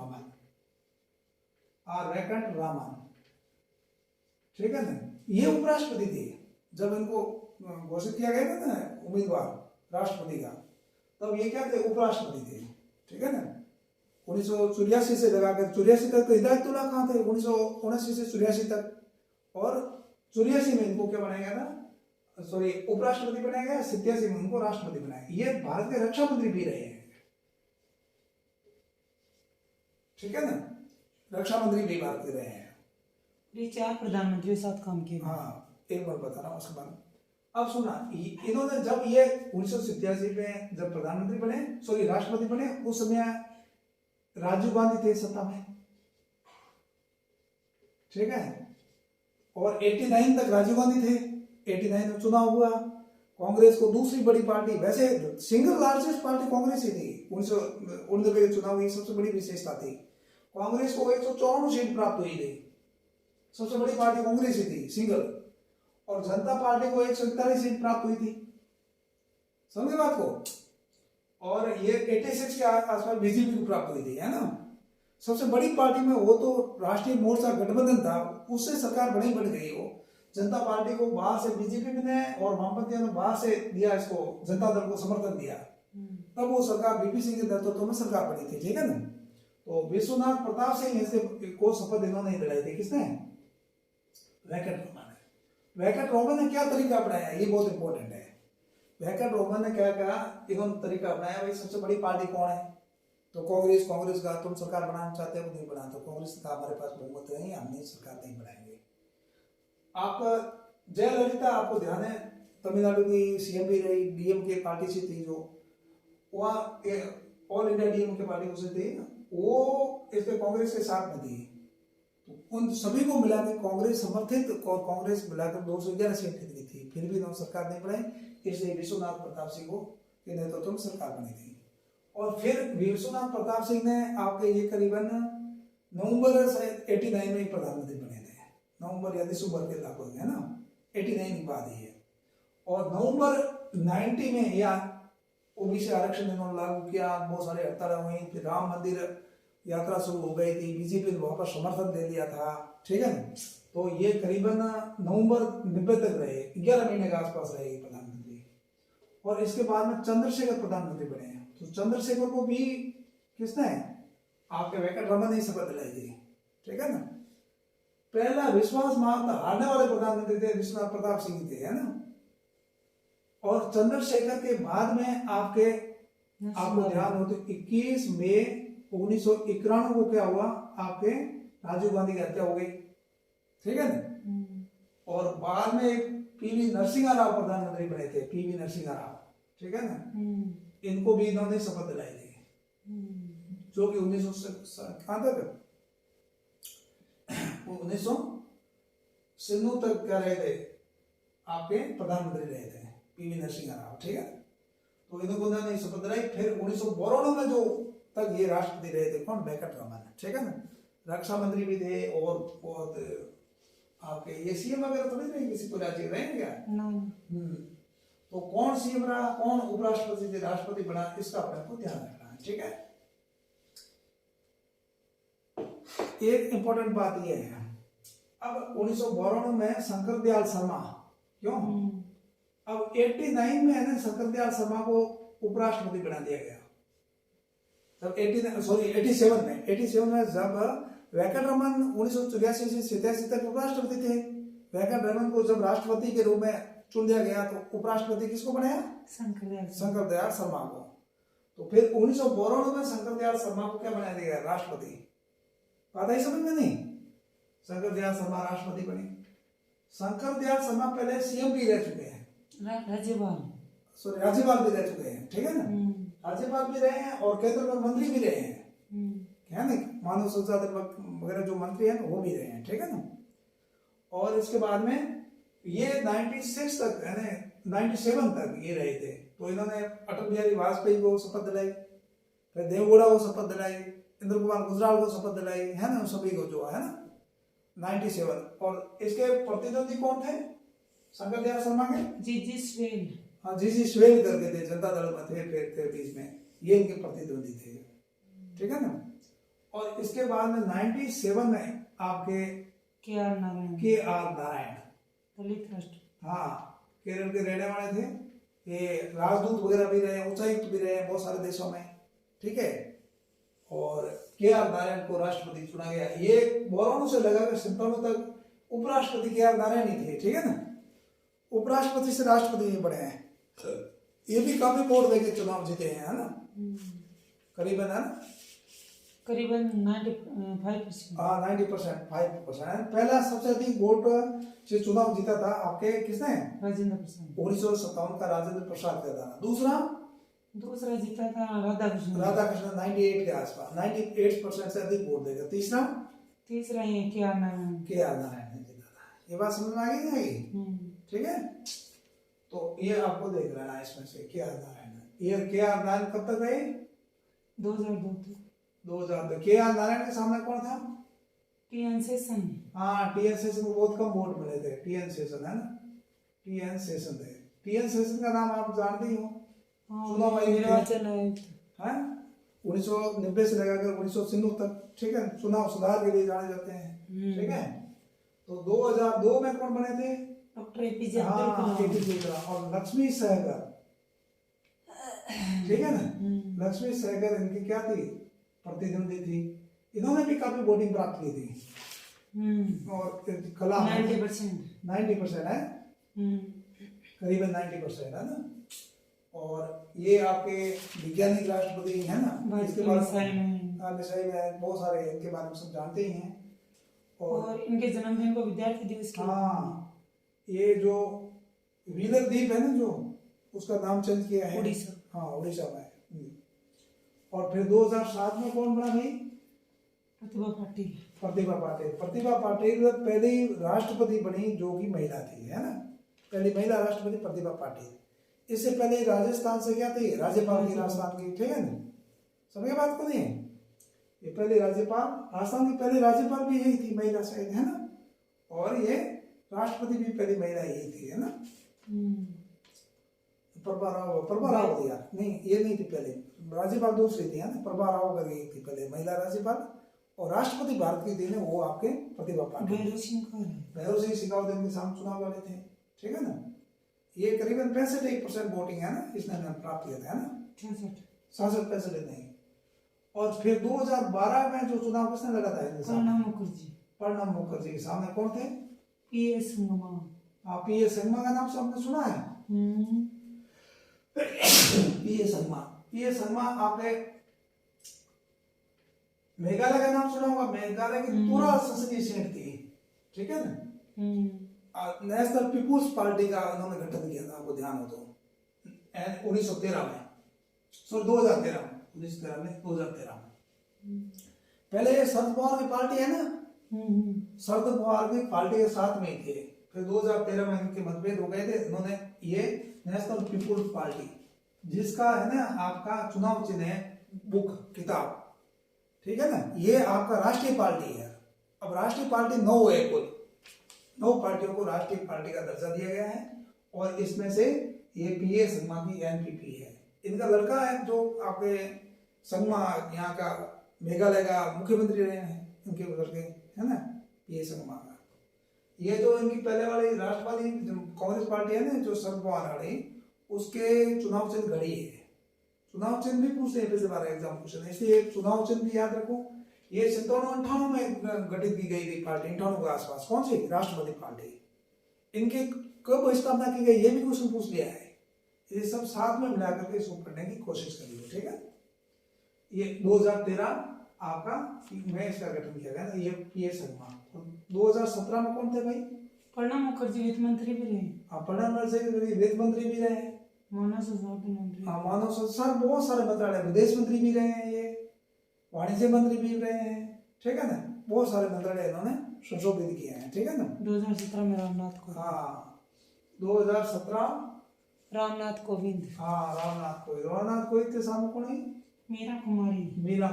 रामन, ठीक है ना। ये उपराष्ट्रपति थे जब इनको घोषित किया गया था ना उम्मीदवार राष्ट्रपति का, तब ये क्या थे, उपराष्ट्रपति थे, ठीक है ना। 1984 से लगाकर 84 तक तो हिदायतुल्लाह खान थे, 1979 से 84 तक, और 84 में इनको क्या बनाया गया था, सॉरी उपराष्ट्रपति बनाया गया, 87 में इनको राष्ट्रपति बनाया। ये भारत के रक्षा मंत्री भी रहे हैं, ठीक है ना, रक्षा मंत्री भी भारत के रहे हैं। ये 4 प्रधानमंत्रियों के साथ काम किया। हाँ एक बार बता रहा हूँ उसके बाद। अब सुना, इन्होंने जब ये 1987 में जब प्रधानमंत्री बने, सॉरी राष्ट्रपति बने, उस समय राजीव गांधी थे सत्ता में, ठीक है। और 89 तक राजीव गांधी थे, 89 में चुनाव हुआ, कांग्रेस को दूसरी बड़ी पार्टी, वैसे सिंगल लार्जेस्ट पार्टी कांग्रेस ही थी, 1999 के चुनाव की सबसे बड़ी विशेषता थी, कांग्रेस को 154 सीट प्राप्त हुई थी, सबसे बड़ी पार्टी कांग्रेस ही थी सिंगल। और जनता पार्टी को 141 सीट प्राप्त हुई थी, समझे बात को। और ये 86 के आसपास बीजेपी को प्राप्त हुई थी, है ना। सबसे बड़ी पार्टी में वो तो राष्ट्रीय मोर्चा गठबंधन था, उससे सरकार बड़ी बन गई। वो जनता पार्टी को बाहर से बीजेपी ने और वामपंथियों ने बाहर से दिया, इसको जनता दल को समर्थन दिया, तब वो सरकार बीपी सिंह के नेतृत्व में सरकार बनी थी, ठीक है ना। तो विश्वनाथ प्रताप सिंह ऐसे को शपथ इन्होंने दिलाई थी, किसने, वेंकट रामन ने क्या तरीका अपनाया, ये बहुत इंपॉर्टेंट है। वेंकट रामन ने क्या कहा, इन्होंने तरीका अपनाया, भाई सबसे बड़ी पार्टी कौन है, तो कांग्रेस का तुम सरकार बनाना चाहते हो, नहीं बना, तो कांग्रेस का हमारे पास बहुमत है, हम नहीं सरकार नहीं बनाएंगे। आपका जयललिता, आपको ध्यान है, तमिलनाडु की सीएम भी रही, डीएमके पार्टी से थी, जो वहाँ ऑल इंडिया डीएमके पार्टी उसे थी, वो इसके कांग्रेस के साथ में थी। तो उन सभी को मिलाकर कांग्रेस समर्थित और कांग्रेस मिलाकर 211 सीट जीती थी, फिर भी इन्होंने सरकार नहीं बनाई, इसलिए विश्वनाथ प्रताप सिंह को के नेतृत्व में सरकार बनी थी। और फिर विश्वनाथ प्रताप सिंह ने आपके ये करीबन नवंबर 89 में प्रधानमंत्री बने थे, नवंबर या दिसंबर के लगभग, है ना, 89 की बात ही है। और नवंबर 90 में या ओबीसी आरक्षण इन्होंने लागू किया, बहुत सारे हड़ताल हुई, फिर राम मंदिर यात्रा शुरू हो गई थी, बीजेपी ने वहां पर समर्थन दे दिया था, ठीक है ना। तो ये करीबन नवंबर 90 तक रहे, 11 महीने के आसपास रहे प्रधानमंत्री। और इसके बाद में चंद्रशेखर प्रधानमंत्री बने, तो चंद्रशेखर को भी किसने, आपके वेंकट रमन ने शपथ दिलाई थी, ठीक है ना। पहला विश्वास मत हारने वाले प्रधानमंत्री थे विश्वनाथ प्रताप सिंह थे, है ना। और चंद्रशेखर के बाद में आपको ध्यान हो तो 21 मई 1991 को क्या हुआ, आपके राजीव गांधी की हत्या हो गई, ठीक है ना। और बाद में पीवी नरसिंहा राव प्रधानमंत्री बने थे, पीवी नरसिंहा राव, ठीक है ना। इनको भी इन्होंने शपथ दिलाई थी, जो कि 1900 तक क्या रहे थे, आपके प्रधानमंत्री रहे थे पीवी नरसिंह राव, ठीक है। तो इनको उन्होंने शपथ दिलाई। फिर 1992 में जो तक ये राष्ट्रपति रहे थे कौन, वेंकटरमन, ठीक है ना। रक्षा मंत्री भी थे और बहुत आपके ये सीएम वगैरह तो नहीं रहे किसी को राज्य रहे क्या। नहीं। तो कौन सीएम रहा, कौन उपराष्ट्रपति थे, राष्ट्रपति बना, इसका अपने को ध्यान रखना है, ठीक है। एक इंपॉर्टेंट बात यह है, अब 1992 में शंकर दयाल शर्मा, क्यों, अब 89 में है ना शंकर दयाल शर्मा को उपराष्ट्रपति बना दिया गया। तब 87 में जब वेंकटरमन 1984 से 87 तक उपराष्ट्रपति थे, वेंकटरमन को जब राष्ट्रपति के रूप में चुन दिया गया तो उपराष्ट्रपति किसको बनाया, शंकर दयाल शर्मा को। तो फिर 1992 में शंकर दयाल शर्मा को क्या बना दिया गया, राष्ट्रपति। पता ही समझ में नहीं, शंकर दयाल शर्मा राष्ट्रपति बने। शंकर दयाल शर्मा पहले सीएम भी रह चुके हैं, राज्यपाल भी रह चुके हैं, ठीक है ना। राज्यपाल भी रहे हैं और केंद्र में मंत्री भी रहे हैं, है ना, मानव संसाधन वगैरह जो मंत्री हैं वो भी रहे हैं, ठीक है ना। और इसके बाद में ये 96 तक है ना, 97 तक ये रहे थे। तो इन्होंने अटल बिहारी वाजपेयी को शपथ दिलाई, फिर देवगौड़ा को शपथ दिलाई, इंद्र कुमार गुजराल को शपथ दिलाई, है ना, सभी को जो है ना 97। और इसके प्रतिद्वंदी कौन थे शंकर दयाल शर्मा के, जीजी स्वेल, हाँ जीजी स्वेल करके थे, जनता दल में थे बीच में, ये इनके प्रतिद्वंदी थे, ठीक है ना। और इसके बाद में 97 में आपके के आर नारायण, दलित राष्ट्र, हाँ केरल के रहने वाले थे, ये राजदूत वगैरह भी रहे, उच्चायुक्त भी रहे बहुत सारे देशों में, ठीक है। और के.आर. नारायण को राष्ट्रपति चुना गया। ये बौरों से लगाकर 57 तक उपराष्ट्रपति के.आर. नारायण ही थे, ठीक है ना। उपराष्ट्रपति से राष्ट्रपति नहीं बने हैं, ये भी काफी वोट देके चुनाव जीते हैं, है ना, करीबन, है ना, करीबन 95%। हाँ 90%, 5%। पहला सबसे अधिक वोट से चुनाव जीता था आपके किसने, राजेंद्र प्रसाद, 1957 का राजेंद्र प्रसाद का था। दूसरा जीता था राधाकृष्ण 98 के आसपास, 98% से अधिक वोट देगा। तीसरा ये के.आर. नारायण ने जीता था। ये बात समझ में आ गई नहीं, ठीक है। तो ये आपको देख लेना है इसमें से के.आर. नारायण, ये के.आर. नारायण कब तक रहे, 2002 तक। 2000 तक। के.आर. नारायण के सामने कौन था, टी.एन. शेषन। हाँ टी.एन. शेषन को बहुत कम वोट मिले थे, टी.एन. शेषन, है ना, टी.एन. शेषन थे। टी.एन. शेषन का नाम आप जानते ही हो, चुनाव निर्वाचन आयुक्त है, 1990 से लगाकर 1996 तक, ठीक है, चुनाव सुधार के लिए जाने जाते हैं, ठीक है। तो 2002 में कौन बने थे, डॉक्टर एपीजे अब्दुल कलाम और लक्ष्मी सहगल, ठीक है ना। लक्ष्मी सहगल इनकी क्या थी, प्रतिद्वंदी थी, इन्होंने भी काफी वोटिंग प्राप्त की थी। और कलाम 90% है, करीबन 90% है ना। और ये आपके वैज्ञानिक राष्ट्रपति है ना, इसके बारे में बहुत सारे इनके बारे में सब जानते ही हैं। और इनके जन्मदिन को विद्यार्थी दिवस के, हाँ ये जो व्हीलर द्वीप है ना जो, उसका नाम चेंज किया है उड़ीसा, हाँ उड़ीसा में। और फिर 2007 में कौन बना भाई, प्रतिभा पाटिल पहली राष्ट्रपति बनी जो कि महिला थी, है ना, पहली महिला राष्ट्रपति प्रतिभा पाटिल। इससे पहले राजस्थान से क्या थी, राज्यपाल की, राजस्थान की, ठीक है ना, समझे बात को नहीं। ये पहले राज्यपाल, राजस्थान की पहले राज्यपाल भी यही थी, महिला शायद, है ना। और ये राष्ट्रपति भी पहली महिला यही थी, है ना। प्रभा राव दिया नहीं, ये नहीं थी पहले, राज्यपाल दूसरी थी, है ना, प्रभा राव करके थी पहले महिला राज्यपाल। और राष्ट्रपति भारत की थी वो आपके प्रतिभा पाटिल, भैरव सिंह शेखावत इनके सामने चुनाव लड़े थे, ठीक है ना। ये करीबन 65% वोटिंग है ना, इसने प्राप्त किया था, है ना, 66 नहीं। और फिर 2012 में जो चुनाव किसने लड़ा था, प्रणब मुखर्जी के सामने कौन थे, पी.एस. संगमा। आप पी.एस. संगमा का नाम आपने सुना है, पी.एस. संगमा आपने मेघालय का नाम सुना होगा, मेघालय की पूरा संसदीय सीट थी, ठीक है ना। नेशनल पीपुल्स पार्टी का उन्होंने गठन किया था, आपको ध्यान हो तो 1913 में, सॉरी 2013 में, 1913 में, 2013 में। पहले शरद पवार की पार्टी है ना, शरद पवार की पार्टी के साथ में ही थे, फिर 2013 में इनके मतभेद हो गए थे, इन्होंने ये नेशनल पीपुल्स पार्टी, जिसका है ना आपका चुनाव चिन्ह है बुक, किताब, ठीक है ना, ये आपका राष्ट्रीय पार्टी है। अब राष्ट्रीय पार्टी 9 है, कुल 9 पार्टियों को राष्ट्रीय पार्टी का दर्जा दिया गया है, और इसमें से ये पीए संगमा की एनपीपी है। इनका लड़का है जो आपके संगमा यहाँ का मेघालय का मुख्यमंत्री रहे हैं, इनके लड़के है ना पीए संगमा का। ये जो इनकी पहले वाली राष्ट्रवादी कांग्रेस पार्टी है ना जो शरद पवार वाली, उसके चुनाव चिन्ह घड़ी है। चुनाव चिन्ह भी पूछते हैं पिछले बार एग्जाम क्वेश्चन, इसलिए चुनाव चिन्ह भी याद रखो। ये 97-98 में गठित की गई थी पार्टी, 98 के आसपास। कौन सी? राष्ट्रवादी पार्टी। इनके कब स्थापना की गई ये भी क्वेश्चन पूछ लिया है। ये सब साथ में मिला करके इसको पढ़ने की कोशिश करिए, ठीक है। ये 2013 आपका में इसका गठन किया गया ना, ये पीए संगमा। 2017 में कौन थे भाई? प्रणब मुखर्जी वित्त मंत्री भी रहे। हाँ, प्रणब मुखर्जी वित्त मंत्री भी रहे। मानव संसाधन मंत्री। हाँ, मानव संसाधन, बहुत सारे मंत्रालय, विदेश मंत्री भी रहे हैं, ये वाणिज्य मंत्री भी रहे हैं, ठीक है ना। बहुत सारे मंत्रालय इन्होंने संशोधित किए हैं, ठीक है ना। 2017 में रामनाथ कोविंद। हाँ, 2017 रामनाथ कोविंद। हाँ, रामनाथ कोविंद के सामने कौन है? मीरा कुमारी। मीरा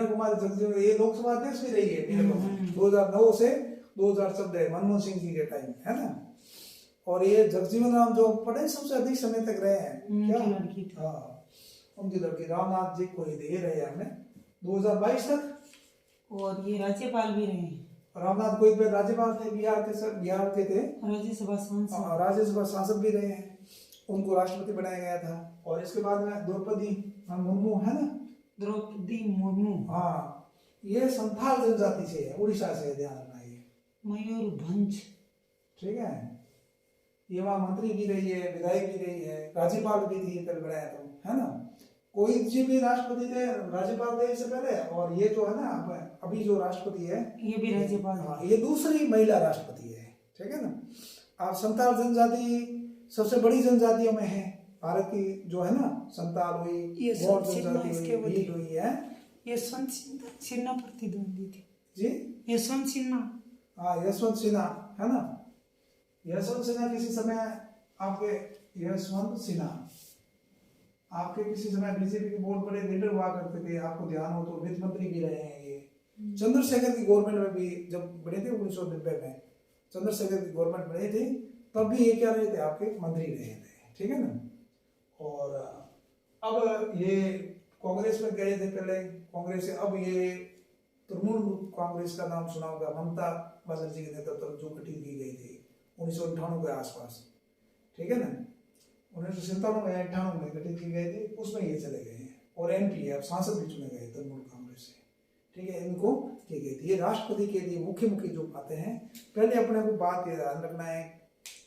कुमारी जगजीवन, ये लोकसभा अध्यक्ष भी रही है मीरा कुमारी 2009 से 2014, मनमोहन सिंह जी के टाइम, है ना। और ये जगजीवन राम जो पढ़े सबसे अधिक समय तक रहे हैं, क्या? हाँ, उनकी लड़की रामनाथ जी को दे रहे हैं हमने 2022 तक। और ये राज्यपाल भी रहे। रामनाथ कोविंद पे राज्यपाल थे, बिहार के थे, राज्यसभा सांसद भी रहे हैं। उनको राष्ट्रपति बनाया गया था। और इसके बाद में द्रौपदी मुर्मू, है ना, द्रौपदी मुर्मू। हाँ, ये संथाल जनजाति से है, उड़ीसा से है, ध्यान रखना। ये मयूरभंज, ठीक है। ये वहाँ मंत्री भी रही है, विधायक भी रही है, राज्यपाल भी थी, कल बनाया तो, है ना। कोई जी भी राष्ट्रपति थे, राज्यपाल थे इससे पहले। और ये जो है ना अभी जो राष्ट्रपति है, ये भी राज्यपाल। हाँ, ये दूसरी महिला राष्ट्रपति है, ठीक है ना। आप संथाल जनजाति सबसे बड़ी जनजातियों में है भारत की, जो है ना, संथाल हुई, गौड़ जनजाति हुई, भील हुई है। यशवंत सिन्हा प्रतिद्वंदी थे जी, यशवंत सिन्हा। हाँ, यशवंत सिन्हा, है ना। यशवंत सिन्हा किसी समय आपके किसी समय बीजेपी के बहुत बड़े लीडर हुआ करते थे, आपको ध्यान हो तो वित्त मंत्री भी रहे हैं ये। चंद्रशेखर की गवर्नमेंट में भी जब बने थे 1990 में, चंद्रशेखर की गवर्नमेंट बनी थी, तब भी ये क्या रहे थे, आपके मंत्री रहे थे, ठीक है ना। और अब ये कांग्रेस में गए थे पहले, कांग्रेस से अब ये तृणमूल कांग्रेस का नाम सुना होगा, ममता बनर्जी के नेतृत्व जो गठित की गई थी 1998 के आसपास, ठीक है ना। 1997 में गठित की गई थी, उसमें ये चले गए हैं। और एमपी अब सांसद भी चुने गए तृणमूल कांग्रेस से, ठीक है। इनको की गई थी। ये राष्ट्रपति के लिए मुख्य जो बातें हैं, पहले अपने को बात ये ध्यान रखना है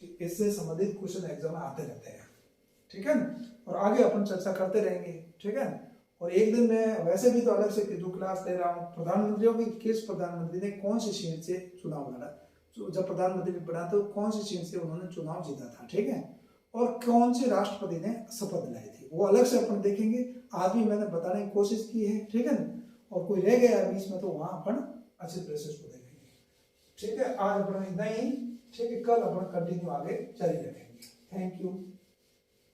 कि इससे संबंधित क्वेश्चन एग्जाम में आते रहते हैं, ठीक है ना। और आगे अपन चर्चा करते रहेंगे, ठीक है। और एक दिन मैं वैसे भी तो अलग से जो क्लास ले रहा हूँ, प्रधानमंत्रियों की किस प्रधानमंत्री ने कौन सी सीट से चुनाव लड़ा, जब प्रधानमंत्री बना तो कौन सी सीट से उन्होंने चुनाव जीता था, ठीक है। और कौन से राष्ट्रपति ने शपथ दिलाई थी, वो अलग से अपन देखेंगे। आज भी मैंने बताने की कोशिश की है, ठीक है ना। और कोई रह गया बीच में तो वहां अपन अच्छे तरह से उसको देखेंगे, ठीक है। आज अपन इतना ही, ठीक है। कल अपन कंटिन्यू आगे जारी रखेंगे। Thank you.